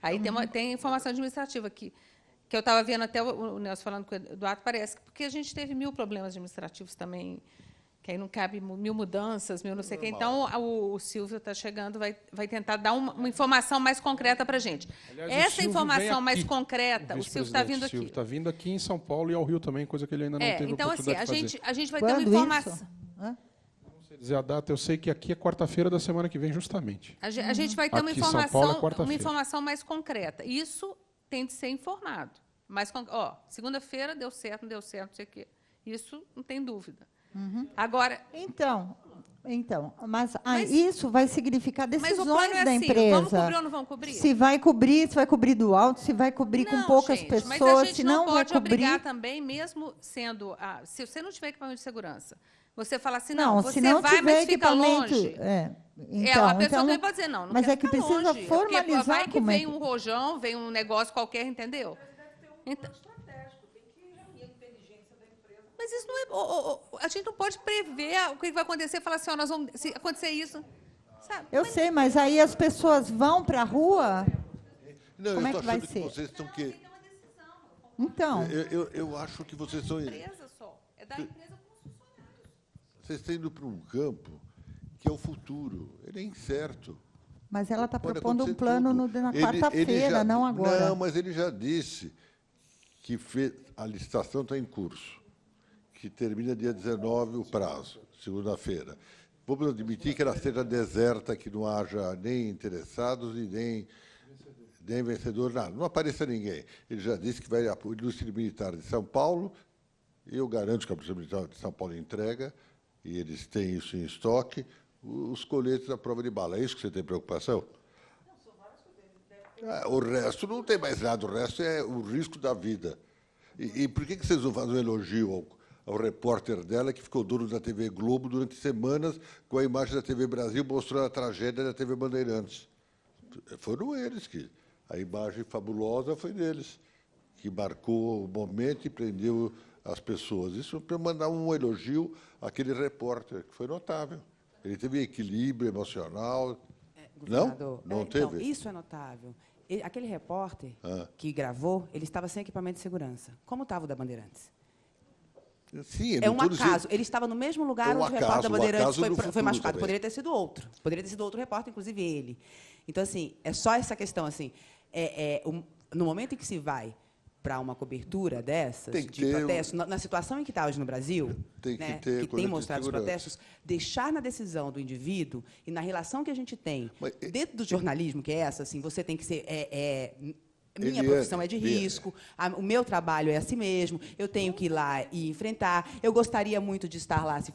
Aí tem informação administrativa aqui, que eu estava vendo até o Nelson falando com o Eduardo, parece, porque a gente teve 1000 problemas administrativos também, que aí não cabe 1000 mudanças, 1000 não sei o quê. Então, o Silvio está chegando, vai tentar dar uma informação mais concreta para a gente. Aliás, essa informação mais concreta, o Silvio está vindo aqui. O Silvio está vindo aqui em São Paulo e ao Rio também, coisa que ele ainda não teve então, oportunidade assim, de fazer. a gente vai ter uma informação... Não sei dizer a data, eu sei que aqui é quarta-feira da semana que vem, justamente. A gente vai ter Aqui em São Paulo é uma informação mais concreta. Isso tem de ser informado. Mas, segunda-feira deu certo, não deu certo, não sei o quê. Isso não tem dúvida. Agora... Então, mas isso vai significar decisões da empresa. Vamos cobrir ou não vamos cobrir? Se vai cobrir do alto, se vai cobrir com poucas pessoas, mas a gente se não vai pode cobrir... obrigar também, mesmo sendo... se você não tiver equipamento de segurança, você fala assim, não, você se não vai, tiver mas fica longe. Então, a pessoa também pode dizer, não mas quer é que ficar precisa longe, formalizar porque vai que como vem um rojão, vem um negócio qualquer, entendeu? Então, mas isso não é... A gente não pode prever o que vai acontecer, falar assim, nós vamos, se acontecer isso... Sabe? Eu sei, mas aí as pessoas vão para a rua... Não, como eu é que vai ser? Vocês estão que... Então... Eu acho que vocês estão... Empresa só. É da empresa com os funcionários. Vocês estão indo para um campo que é o futuro. Ele é incerto. Mas ela está Pode propondo um acontecer plano tudo. na quarta-feira, não agora. Não, mas ele já disse que a licitação está em curso, que termina dia 19 o prazo, segunda-feira. Vamos admitir que ela seja deserta, que não haja nem interessados e nem vencedor, nada. Não apareça ninguém. Ele já disse que vai a indústria militar de São Paulo, e eu garanto que a indústria militar de São Paulo entrega, e eles têm isso em estoque, os coletes à prova de bala. É isso que você tem preocupação? O resto não tem mais nada, o resto é o risco da vida. E por que vocês não fazem um elogio ao repórter dela, que ficou dono da TV Globo durante semanas, com a imagem da TV Brasil mostrando a tragédia da TV Bandeirantes? Foram eles que... A imagem fabulosa foi deles, que marcou o momento e prendeu as pessoas. Isso para mandar um elogio àquele repórter, que foi notável. Ele teve equilíbrio emocional. Não? Não teve? Então, isso é notável. Aquele repórter que gravou, ele estava sem equipamento de segurança. Como estava o da Bandeirantes? Sim, é um acaso. Ele estava no mesmo lugar onde o repórter da Bandeirantes foi machucado. Também. Poderia ter sido outro. Poderia ter sido outro repórter, inclusive ele. Então, assim, é só essa questão. Assim, no momento em que se vai para uma cobertura dessas, de protestos, na situação em que está hoje no Brasil, que tem mostrado os protestos, deixar na decisão do indivíduo e na relação que a gente tem, dentro do jornalismo, que é essa, assim, você tem que ser... minha profissão é de risco, o meu trabalho é assim mesmo, eu tenho que ir lá e enfrentar. Eu gostaria muito de estar lá se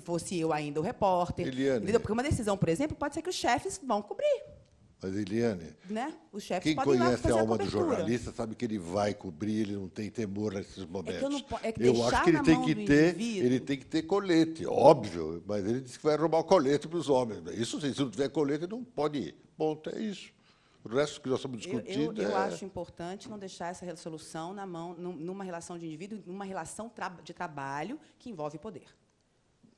fosse eu ainda o repórter. Entendeu? Porque uma decisão, por exemplo, pode ser que os chefes vão cobrir. Mas, Eliane, os chefes quem podem conhece a alma do jornalista sabe que ele vai cobrir, ele não tem temor nesses momentos. Eu acho que ele tem que ter colete, óbvio, mas ele disse que vai roubar o colete para os homens. Isso, se não tiver colete, não pode ir. Ponto, é isso. O resto que nós estamos discutindo eu acho importante não deixar essa resolução na mão, numa relação de indivíduo, numa relação de trabalho que envolve poder.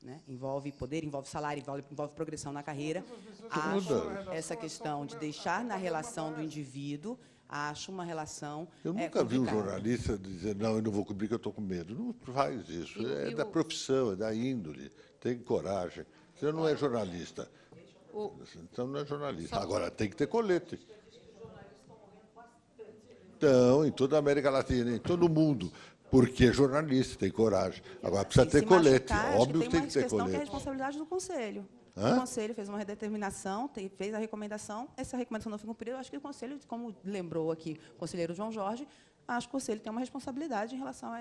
Né? Envolve poder, envolve salário, envolve progressão na carreira. Acho essa questão de deixar na relação do indivíduo, acho uma relação Eu nunca vi um jornalista dizer, não, eu não vou cobrir, que eu estou com medo. Não faz isso. É da profissão, é da índole. Tem coragem. Você não é jornalista. Então, não é jornalista. Agora, tem que ter colete. Então, em toda a América Latina, em todo o mundo. Porque é jornalista, tem coragem. Agora, precisa ter colete. Óbvio que tem que ter colete. Que é a responsabilidade do Conselho. O Conselho fez uma determinação, fez a recomendação, essa recomendação não foi cumprida. Eu acho que o Conselho, como lembrou aqui o conselheiro João Jorge, acho que o Conselho tem uma responsabilidade em relação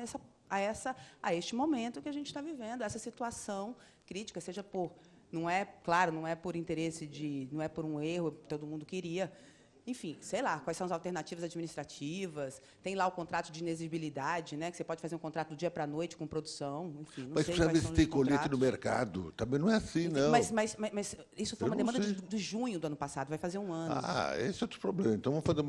a este momento que a gente está vivendo, essa situação crítica, seja por... Não é por interesse não é por um erro, todo mundo queria... Enfim, sei lá, quais são as alternativas administrativas, tem lá o contrato de inexigibilidade, né, que você pode fazer um contrato do dia para a noite com produção, enfim, não sei. Mas precisa ver se tem colete no mercado. Também não é assim, não. Mas isso foi uma demanda de junho do ano passado, vai fazer um ano. Esse é outro problema. Então, vamos fazer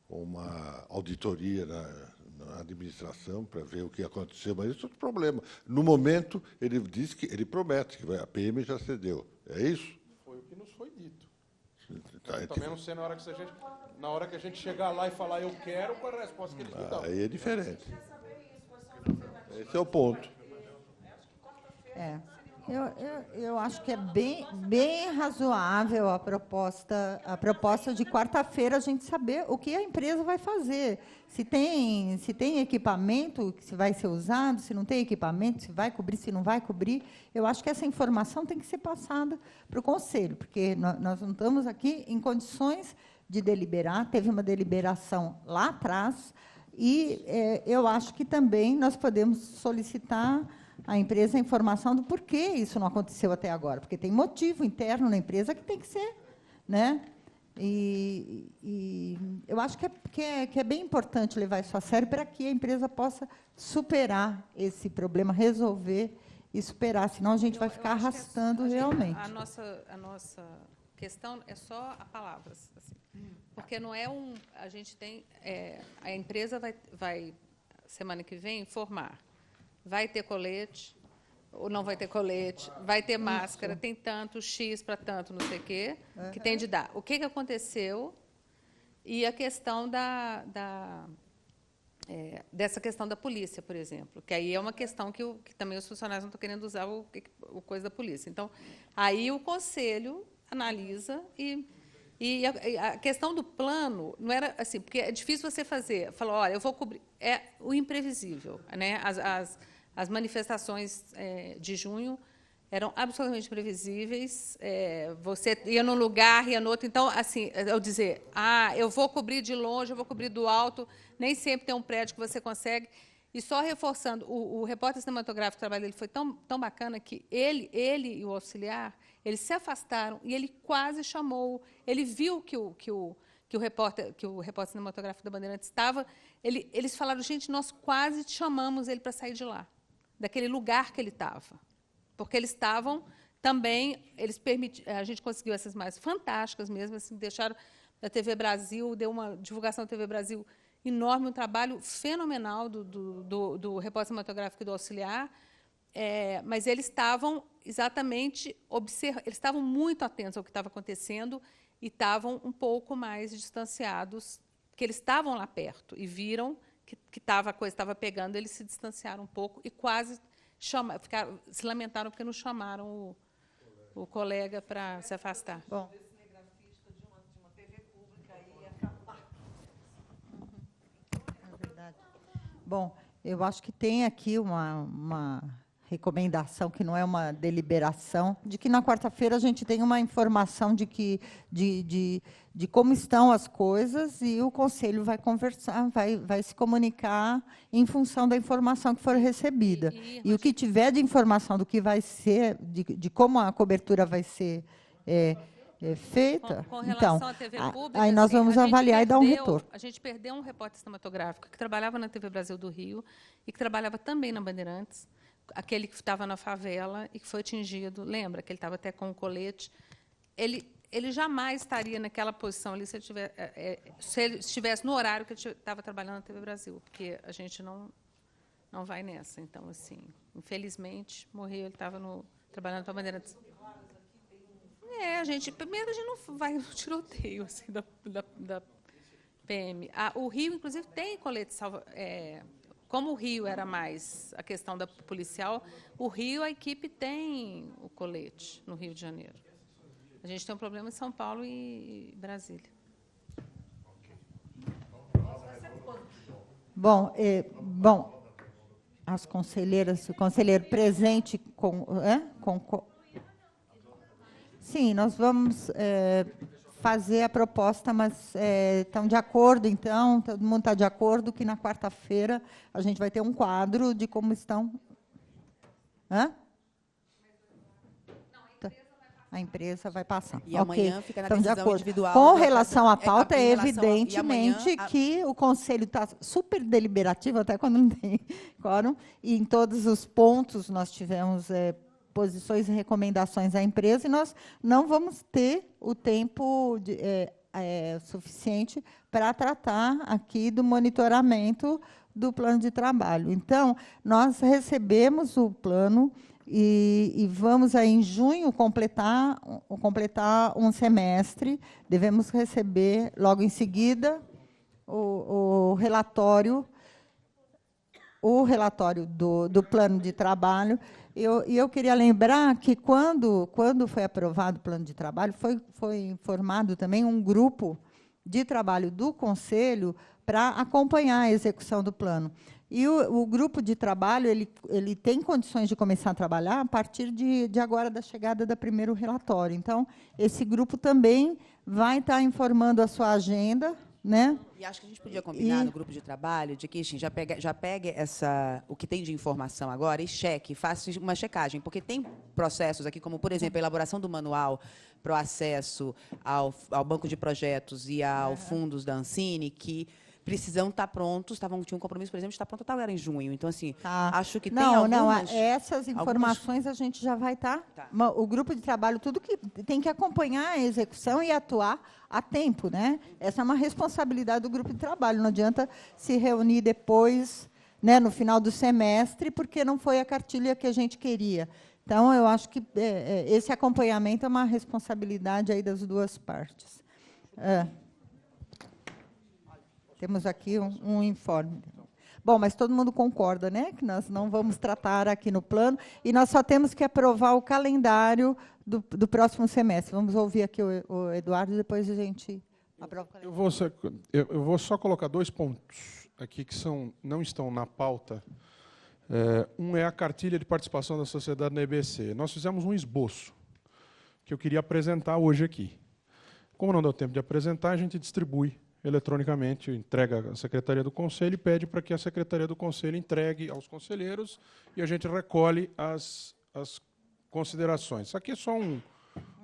uma auditoria na administração para ver o que aconteceu, mas isso é outro problema. No momento, ele diz que ele promete que a PM já cedeu. É isso? Foi o que nos foi dito. Eu também não sei na hora que a gente chegar lá e falar eu quero, qual é a resposta que eles me dão. Aí é diferente. Esse é o ponto. Eu acho que é bem razoável a proposta de quarta-feira a gente saber o que a empresa vai fazer. Se tem equipamento que vai ser usado, se não tem equipamento, se vai cobrir, se não vai cobrir. Eu acho que essa informação tem que ser passada para o Conselho, porque nós não estamos aqui em condições de deliberar. Teve uma deliberação lá atrás, e eu acho que também nós podemos solicitar à empresa a informação do porquê isso não aconteceu até agora, porque tem motivo interno na empresa que tem que ser, né? E eu acho que é bem importante levar isso a sério para que a empresa possa superar esse problema, resolver e superar, senão a gente vai ficar arrastando realmente. A nossa questão é só a palavras, assim, porque não é a gente tem a empresa vai semana que vem informar. Vai ter colete, ou não vai ter colete, vai ter máscara, tem tanto, X para tanto, não sei o quê, que tem de dar. O que aconteceu e a questão dessa questão da polícia, por exemplo, que aí é uma questão que também os funcionários não estão querendo usar o coisa da polícia. Então, aí o Conselho analisa e a questão do plano não era assim, porque é difícil você fazer, falar, olha, eu vou cobrir, é o imprevisível, né? As manifestações de junho eram absolutamente previsíveis. Você ia num lugar, ia no outro. Então, assim, eu dizer, eu vou cobrir de longe, eu vou cobrir do alto, nem sempre tem um prédio que você consegue. E só reforçando, o repórter cinematográfico, o trabalho dele foi tão bacana que ele e o auxiliar, eles se afastaram e ele quase chamou, ele viu que o repórter cinematográfico da Bandeirantes estava, eles falaram, gente, nós quase chamamos ele para sair de lá, daquele lugar que ele estava, porque eles estavam também, a gente conseguiu essas imagens fantásticas mesmo, assim, deixaram a TV Brasil, deu uma divulgação da TV Brasil enorme, um trabalho fenomenal do repórter cinematográfico e do auxiliar, mas eles estavam exatamente eles estavam muito atentos ao que estava acontecendo e estavam um pouco mais distanciados, porque eles estavam lá perto e viram que a coisa estava pegando, eles se distanciaram um pouco e quase se lamentaram porque não chamaram o colega para se afastar. Bom. É verdade. Bom, eu acho que tem aqui uma recomendação, que não é uma deliberação, de que na quarta-feira a gente tem uma informação de como estão as coisas e o Conselho vai conversar, vai se comunicar em função da informação que for recebida. E o que tiver de informação do que vai ser, de como a cobertura vai ser feita, com relação então, à TV pública, aí nós vamos avaliar e dar um retorno. A gente perdeu um repórter cinematográfico que trabalhava na TV Brasil do Rio e que trabalhava também na Bandeirantes, aquele que estava na favela e que foi atingido, lembra que ele estava até com um colete, ele jamais estaria naquela posição ali se ele estivesse no horário que ele estava trabalhando na TV Brasil, porque a gente não vai nessa. Então, assim, infelizmente, morreu, ele estava trabalhando para a Bandeirantes. Primeiro a gente não vai no tiroteio assim, da PM. O Rio, inclusive, tem colete como o Rio era mais a questão da policial, o Rio, a equipe tem o colete no Rio de Janeiro. A gente tem um problema em São Paulo e Brasília. Bom, as conselheiras, o conselheiro presente sim, nós vamos fazer a proposta, mas estão de acordo, então, todo mundo está de acordo que na quarta-feira a gente vai ter um quadro de como estão. A empresa vai passar. E amanhã fica na decisão individual. Com relação à pauta, é evidentemente que o Conselho está super deliberativo, até quando não tem quórum, e em todos os pontos nós tivemos posições e recomendações à empresa, e nós não vamos ter o tempo suficiente para tratar aqui do monitoramento do plano de trabalho. Então, nós recebemos o plano, e vamos aí em junho completar um semestre. Devemos receber logo em seguida o relatório do plano de trabalho. Eu queria lembrar que, quando foi aprovado o plano de trabalho, foi formado também um grupo de trabalho do Conselho para acompanhar a execução do plano. E o grupo de trabalho ele tem condições de começar a trabalhar a partir de agora, da chegada do primeiro relatório. Então, esse grupo também vai estar informando a sua agenda, né? E acho que a gente podia combinar no grupo de trabalho de que, assim, já pegue o que tem de informação agora e faça uma checagem, porque tem processos aqui, como, por exemplo, a elaboração do manual para o acesso ao banco de projetos e aos fundos da Ancine, que precisam estar prontos, tinha um compromisso, por exemplo, de estar pronto até agora em junho. Então, assim, acho que tem algumas... essas informações a gente já vai estar... O grupo de trabalho, tudo que tem que acompanhar a execução e atuar a tempo, né? Essa é uma responsabilidade do grupo de trabalho. Não adianta se reunir depois, né, no final do semestre, porque não foi a cartilha que a gente queria. Então, eu acho que esse acompanhamento é uma responsabilidade aí das duas partes. Temos aqui um informe. Bom, mas todo mundo concorda, né, que nós não vamos tratar aqui no plano, e nós só temos que aprovar o calendário do próximo semestre. Vamos ouvir aqui o Eduardo, e depois a gente aprova o calendário. Eu vou só colocar 2 pontos aqui que não estão na pauta. Um é a cartilha de participação da sociedade na EBC. Nós fizemos um esboço que eu queria apresentar hoje aqui. Como não deu tempo de apresentar, a gente distribui eletronicamente, entrega à Secretaria do Conselho e pede para que a Secretaria do Conselho entregue aos conselheiros e a gente recolhe as considerações. Isso aqui é só um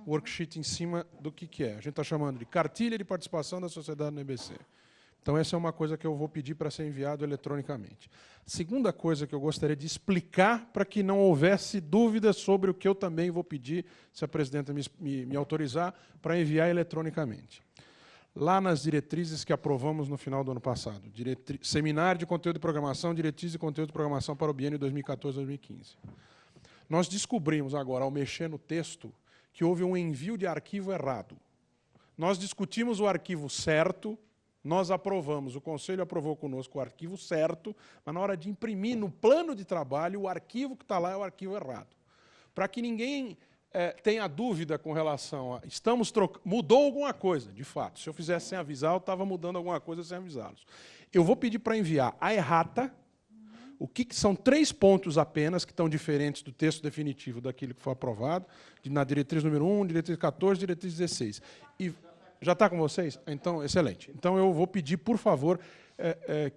worksheet em cima do que é. A gente está chamando de cartilha de participação da sociedade no EBC. Então, essa é uma coisa que eu vou pedir para ser enviado eletronicamente. Segunda coisa que eu gostaria de explicar, para que não houvesse dúvidas sobre o que eu também vou pedir, se a presidenta me autorizar, para enviar eletronicamente. Lá nas diretrizes que aprovamos no final do ano passado, Seminário de Conteúdo e Programação, Diretrizes de Conteúdo e Programação para o biênio 2014-2015. Nós descobrimos agora, ao mexer no texto, que houve um envio de arquivo errado. Nós discutimos o arquivo certo, nós aprovamos, o Conselho aprovou conosco o arquivo certo, mas na hora de imprimir no plano de trabalho, o arquivo que está lá é o arquivo errado. Para que ninguém tenha dúvida com relação a... Mudou alguma coisa, de fato. Se eu fizesse sem avisar, eu estava mudando alguma coisa sem avisá-los. Eu vou pedir para enviar a errata, que são 3 pontos apenas, que estão diferentes do texto definitivo daquilo que foi aprovado, na diretriz número 1, diretriz 14, diretriz 16. E já está com vocês? Então, excelente. Então, eu vou pedir, por favor,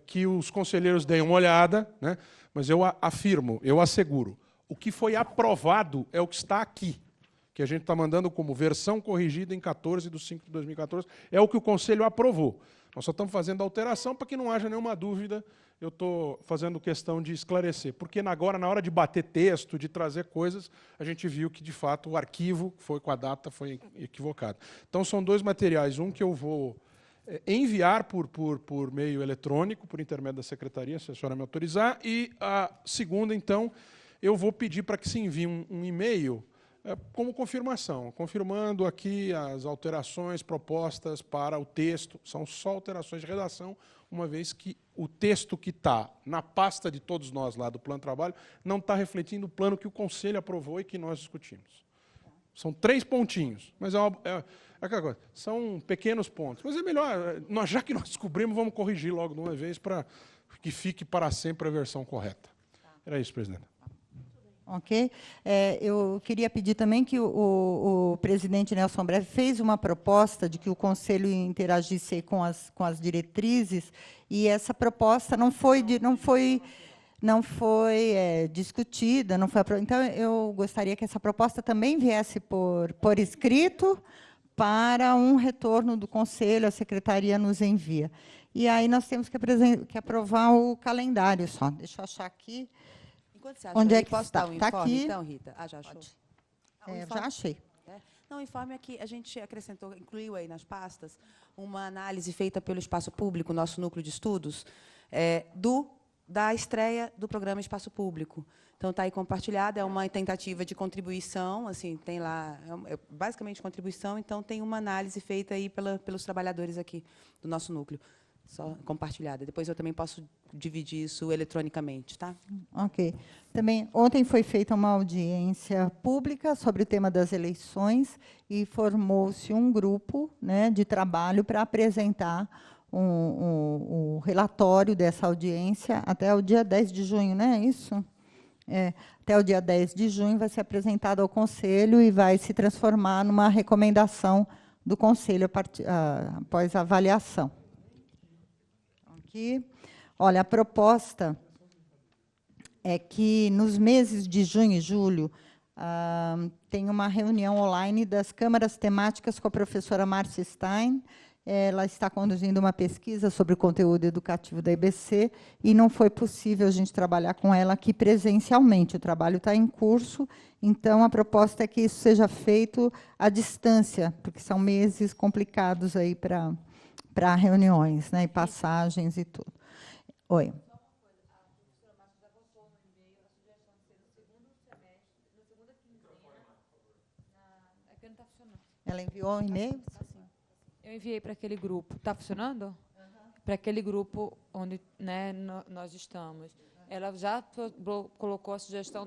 que os conselheiros deem uma olhada, né? Mas eu afirmo, eu asseguro, o que foi aprovado é o que está aqui, que a gente está mandando como versão corrigida em 14/5/2014, é o que o Conselho aprovou. Nós só estamos fazendo alteração para que não haja nenhuma dúvida. Eu estou fazendo questão de esclarecer, porque agora, na hora de bater texto, de trazer coisas, a gente viu que, de fato, o arquivo foi com a data foi equivocado. Então, são 2 materiais. Um que eu vou enviar por meio eletrônico, por intermédio da Secretaria, se a senhora me autorizar, e a segunda, então, eu vou pedir para que se envie um e-mail como confirmação, confirmando aqui as alterações propostas para o texto. São só alterações de redação, uma vez que o texto que está na pasta de todos nós lá do plano de trabalho não está refletindo o plano que o Conselho aprovou e que nós discutimos. São 3 pontinhos, mas aquela coisa, são pequenos pontos. Mas é melhor, já que nós descobrimos, vamos corrigir logo de uma vez para que fique para sempre a versão correta. Era isso, presidente. Ok. Eu queria pedir também que o presidente Nelson Breve fez uma proposta de que o Conselho interagisse com as diretrizes, e essa proposta não foi discutida, não foi aprovada. Então, eu gostaria que essa proposta também viesse por escrito para um retorno do Conselho, a Secretaria nos envia. E aí nós temos que aprovar o calendário só. Deixa eu achar aqui. Enquanto você acha, onde é que posso está? dar um Está informe, aqui. então, Rita? Já achou? Já achei. Não, o informe é que a gente acrescentou, incluiu aí nas pastas, uma análise feita pelo Espaço Público, nosso núcleo de estudos, do da estreia do programa Espaço Público. Então, está aí compartilhado, é uma tentativa de contribuição, assim, tem lá, basicamente contribuição, então tem uma análise feita aí pelos trabalhadores aqui do nosso núcleo, só compartilhada. Depois eu também posso dividir isso eletronicamente, tá? Ok. Também, ontem foi feita uma audiência pública sobre o tema das eleições e formou-se um grupo, né, de trabalho para apresentar o relatório dessa audiência até o dia 10 de junho, não é isso? Até o dia 10 de junho vai ser apresentado ao Conselho e vai se transformar numa recomendação do Conselho após a avaliação. Aqui, olha, a proposta é que, nos meses de junho e julho, tem uma reunião online das câmaras temáticas com a professora Márcia Stein. Ela está conduzindo uma pesquisa sobre o conteúdo educativo da IBC e não foi possível a gente trabalhar com ela aqui presencialmente. O trabalho está em curso, então a proposta é que isso seja feito à distância, porque são meses complicados aí para reuniões, né, e passagens e tudo. Oi. Ela enviou um e-mail? Eu enviei para aquele grupo. Está funcionando? Para aquele grupo onde, né, nós estamos. Ela já colocou a sugestão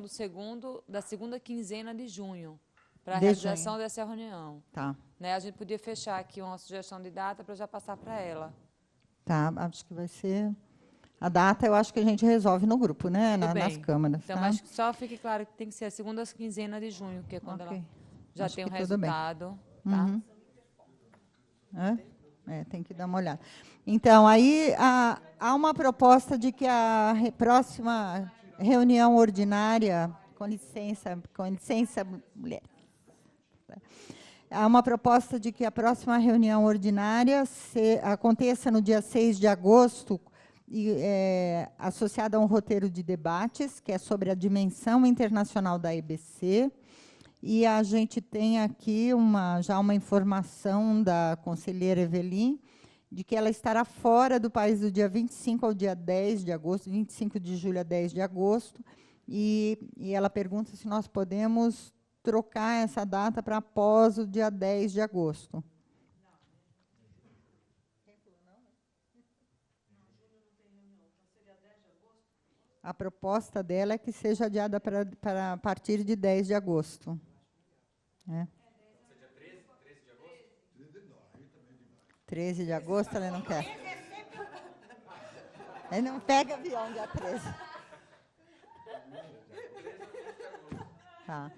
da segunda quinzena de junho para a realização dessa reunião. Tá. Né, a gente podia fechar aqui uma sugestão de data para já passar para ela. Tá, acho que vai ser... A data eu acho que a gente resolve no grupo, né, nas câmaras. Então, tá? mas só fique claro que tem que ser a segunda quinzena de junho, que é quando ela já acho tem o que tudo bem. resultado. Tá? Uhum. Tem que dar uma olhada. Então, aí há uma proposta de que a próxima reunião ordinária, com licença, mulher. Há uma proposta de que a próxima reunião ordinária aconteça no dia 6 de agosto, associada a um roteiro de debates, que é sobre a dimensão internacional da IBC. E a gente tem aqui já uma informação da conselheira Evelyn, de que ela estará fora do país do dia 25 ao dia 10 de agosto, 25 de julho a 10 de agosto, e ela pergunta se nós podemos trocar essa data para após o dia 10 de agosto. A proposta dela é que seja adiada para a partir de 10 de agosto. É. 13 de agosto, ela não quer. Ele não pega avião dia 13. Tá.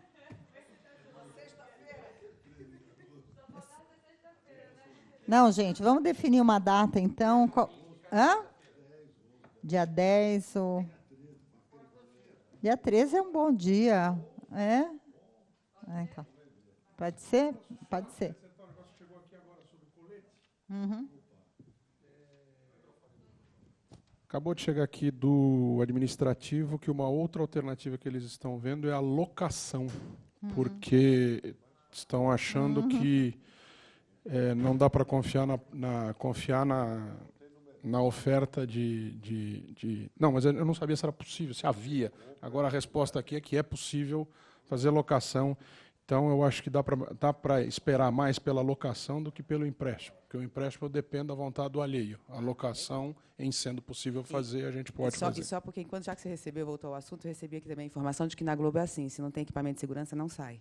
Não, gente, vamos definir uma data, então. Dia 10 ou... Dia 13 é um bom dia. Então. Pode ser? Pode ser. Uhum. Acabou de chegar aqui do administrativo que uma outra alternativa que eles estão vendo é a locação, porque estão achando que não dá para confiar na oferta de... Não, mas eu não sabia se era possível, se havia. Agora a resposta aqui é que é possível fazer locação. Então, eu acho que dá para esperar mais pela locação do que pelo empréstimo, porque o empréstimo depende da vontade do alheio. A locação, em sendo possível fazer, a gente pode fazer. E só porque, enquanto já que você recebeu, voltou ao assunto, eu recebi aqui também a informação de que na Globo é assim, se não tem equipamento de segurança, não sai.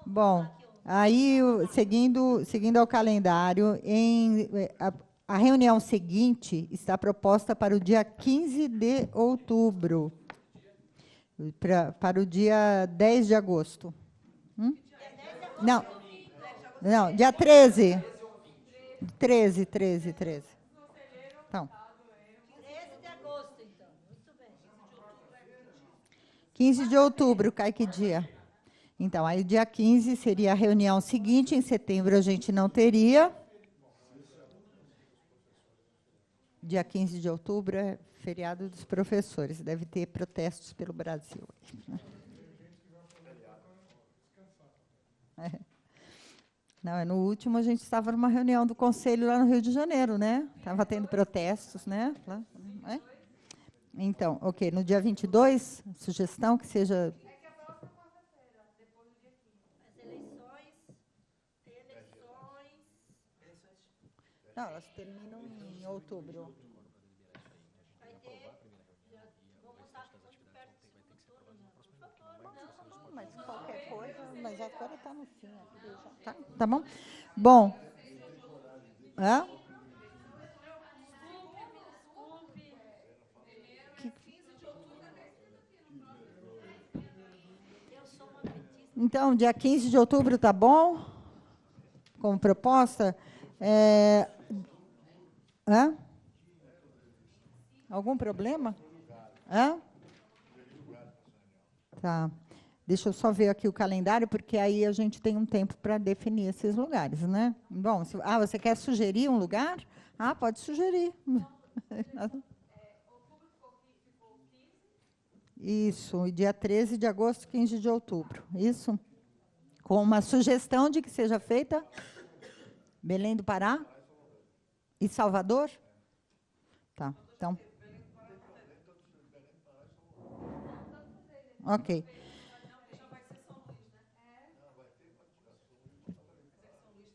Bom, aí, seguindo ao calendário, a reunião seguinte está proposta para o dia 15 de outubro, para o dia 10 de agosto. Não, dia 13. 13. Então. 13 de agosto, então. Muito bem. 15 de outubro, cai que dia? Então, aí o dia 15 seria a reunião seguinte, em setembro a gente não teria. Dia 15 de outubro é feriado dos professores, deve ter protestos pelo Brasil. Não, no último a gente estava numa reunião do Conselho lá no Rio de Janeiro, né? Estava tendo protestos, né? Lá, é? Então, ok. No dia 22, sugestão que seja... Não, elas terminam em outubro. Vai ter... Vamos estar muito perto do segundo turno. Por favor, não. Mas qualquer coisa... Mas agora está no fim. Tá bom? Bom. Hã? Então, dia 15 de outubro está bom? Como proposta? Hã? Algum problema? Hã? Tá. Deixa eu só ver aqui o calendário, porque aí a gente tem um tempo para definir esses lugares, né? Bom, você quer sugerir um lugar? Ah, pode sugerir. Isso, e dia 13 de agosto, 15 de outubro. Isso? Com uma sugestão de que seja feita Belém do Pará e Salvador? Tá, então. Ok.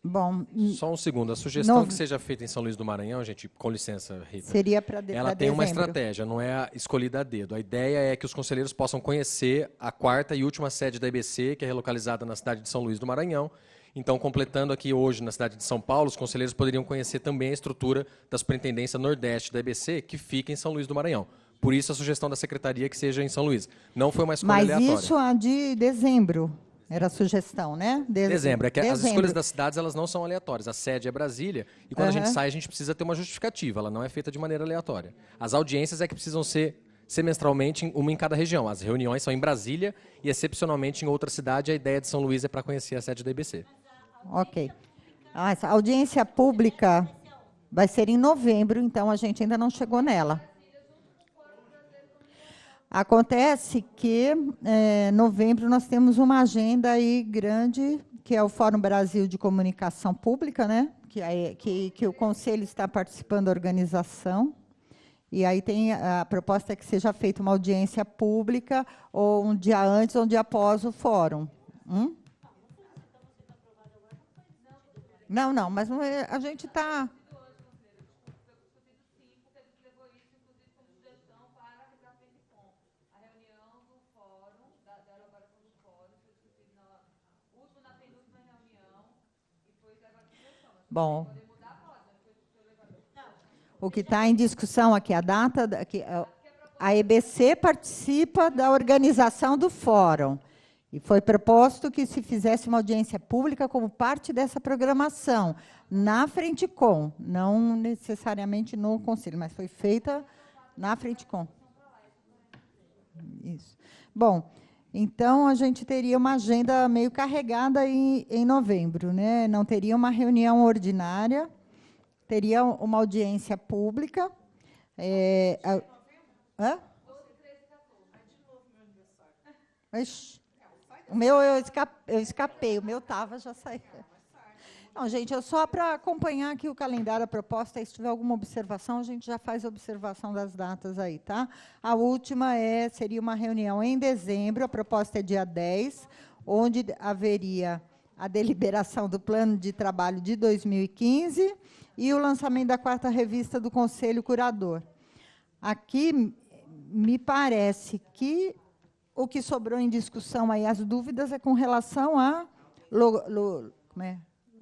Bom, só um segundo. A sugestão que seja feita em São Luís do Maranhão, gente, com licença, Rita. Seria para ela tem uma estratégia, não é escolhida a dedo. A ideia é que os conselheiros possam conhecer a 4ª e última sede da EBC, que é relocalizada na cidade de São Luís do Maranhão. Então, completando aqui hoje na cidade de São Paulo, os conselheiros poderiam conhecer também a estrutura da Superintendência Nordeste da EBC, que fica em São Luís do Maranhão. Por isso, a sugestão da secretaria que seja em São Luís. Não foi uma escolha aleatória. Mas isso a de dezembro. Era a sugestão, né? Dezembro. É que as escolhas das cidades elas não são aleatórias. A sede é Brasília e quando a gente sai, a gente precisa ter uma justificativa. Ela não é feita de maneira aleatória. As audiências é que precisam ser semestralmente, uma em cada região. As reuniões são em Brasília e, excepcionalmente, em outra cidade. A ideia de São Luís é para conhecer a sede da EBC. Ok. Essa audiência pública vai ser em novembro, então a gente ainda não chegou nela. Acontece que, em novembro, nós temos uma agenda aí grande, que é o Fórum Brasil de Comunicação Pública, né? que o Conselho está participando da organização. E aí tem a proposta é que seja feita uma audiência pública, ou um dia antes ou um dia após o fórum. Não, mas não é, a gente está... Bom, o que está em discussão aqui, a data, a EBC participa da organização do fórum, e foi proposto que se fizesse uma audiência pública como parte dessa programação, na Frenticom, não necessariamente no Conselho, mas foi feita na Frenticom. Isso. Bom, então, a gente teria uma agenda meio carregada em novembro, né? Não teria uma reunião ordinária, teria uma audiência pública. Hã? O meu eu escapei, o meu estava, já saiu. Não, gente, só para acompanhar aqui o calendário, a proposta, e se tiver alguma observação, a gente já faz a observação das datas aí, tá? A última seria uma reunião em dezembro, a proposta é dia 10, onde haveria a deliberação do plano de trabalho de 2015 e o lançamento da 4ª revista do Conselho Curador. Aqui, me parece que o que sobrou em discussão aí, as dúvidas, é com relação a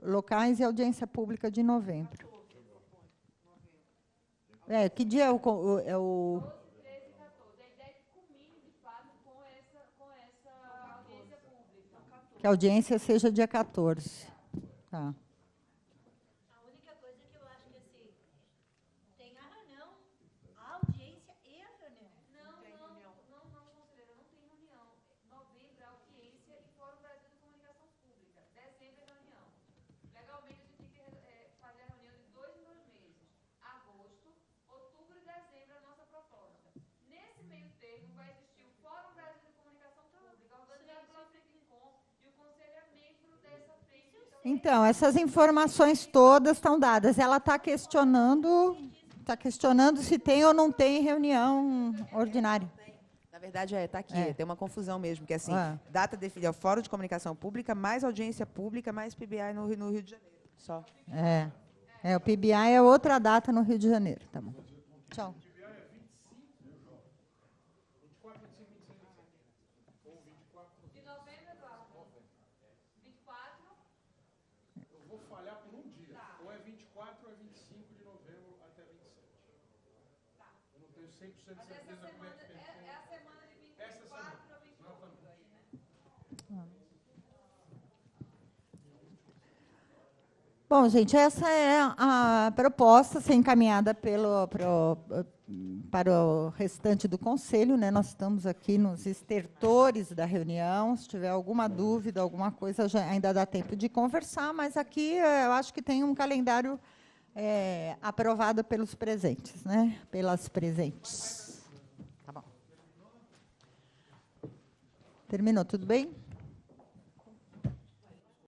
locais e audiência pública de novembro. Que dia é o... Que a audiência seja dia 14. Tá. A única coisa que eu acho que assim, tem a reunião, a audiência e a reunião. Não, conselheira, não tem reunião. Novembro é audiência e Fórum Brasil de Comunicação Pública. Dezembro é reunião. Legalmente, a gente tem que fazer a reunião de 2 em 2 meses. Agosto, outubro e dezembro é a nossa proposta. Nesse meio termo, vai existir o Fórum Brasil de Comunicação Pública, organizado pela Frenticom, e o Conselho é membro dessa frente. Então, essas informações todas estão dadas. Ela está questionando se tem ou não tem reunião ordinária. Na verdade, está aqui, tem uma confusão mesmo, que é assim, data definida, o Fórum de Comunicação Pública, mais audiência pública, mais PBI no Rio de Janeiro. Só. O PBI é outra data no Rio de Janeiro. Tá bom. Tchau. Bom, gente, essa é a proposta a ser encaminhada para o restante do Conselho, né? Nós estamos aqui nos estertores da reunião. Se tiver alguma dúvida, alguma coisa, ainda dá tempo de conversar, mas aqui eu acho que tem um calendário aprovado pelos presentes, né? Pelas presentes. Tá bom. Terminou, tudo bem?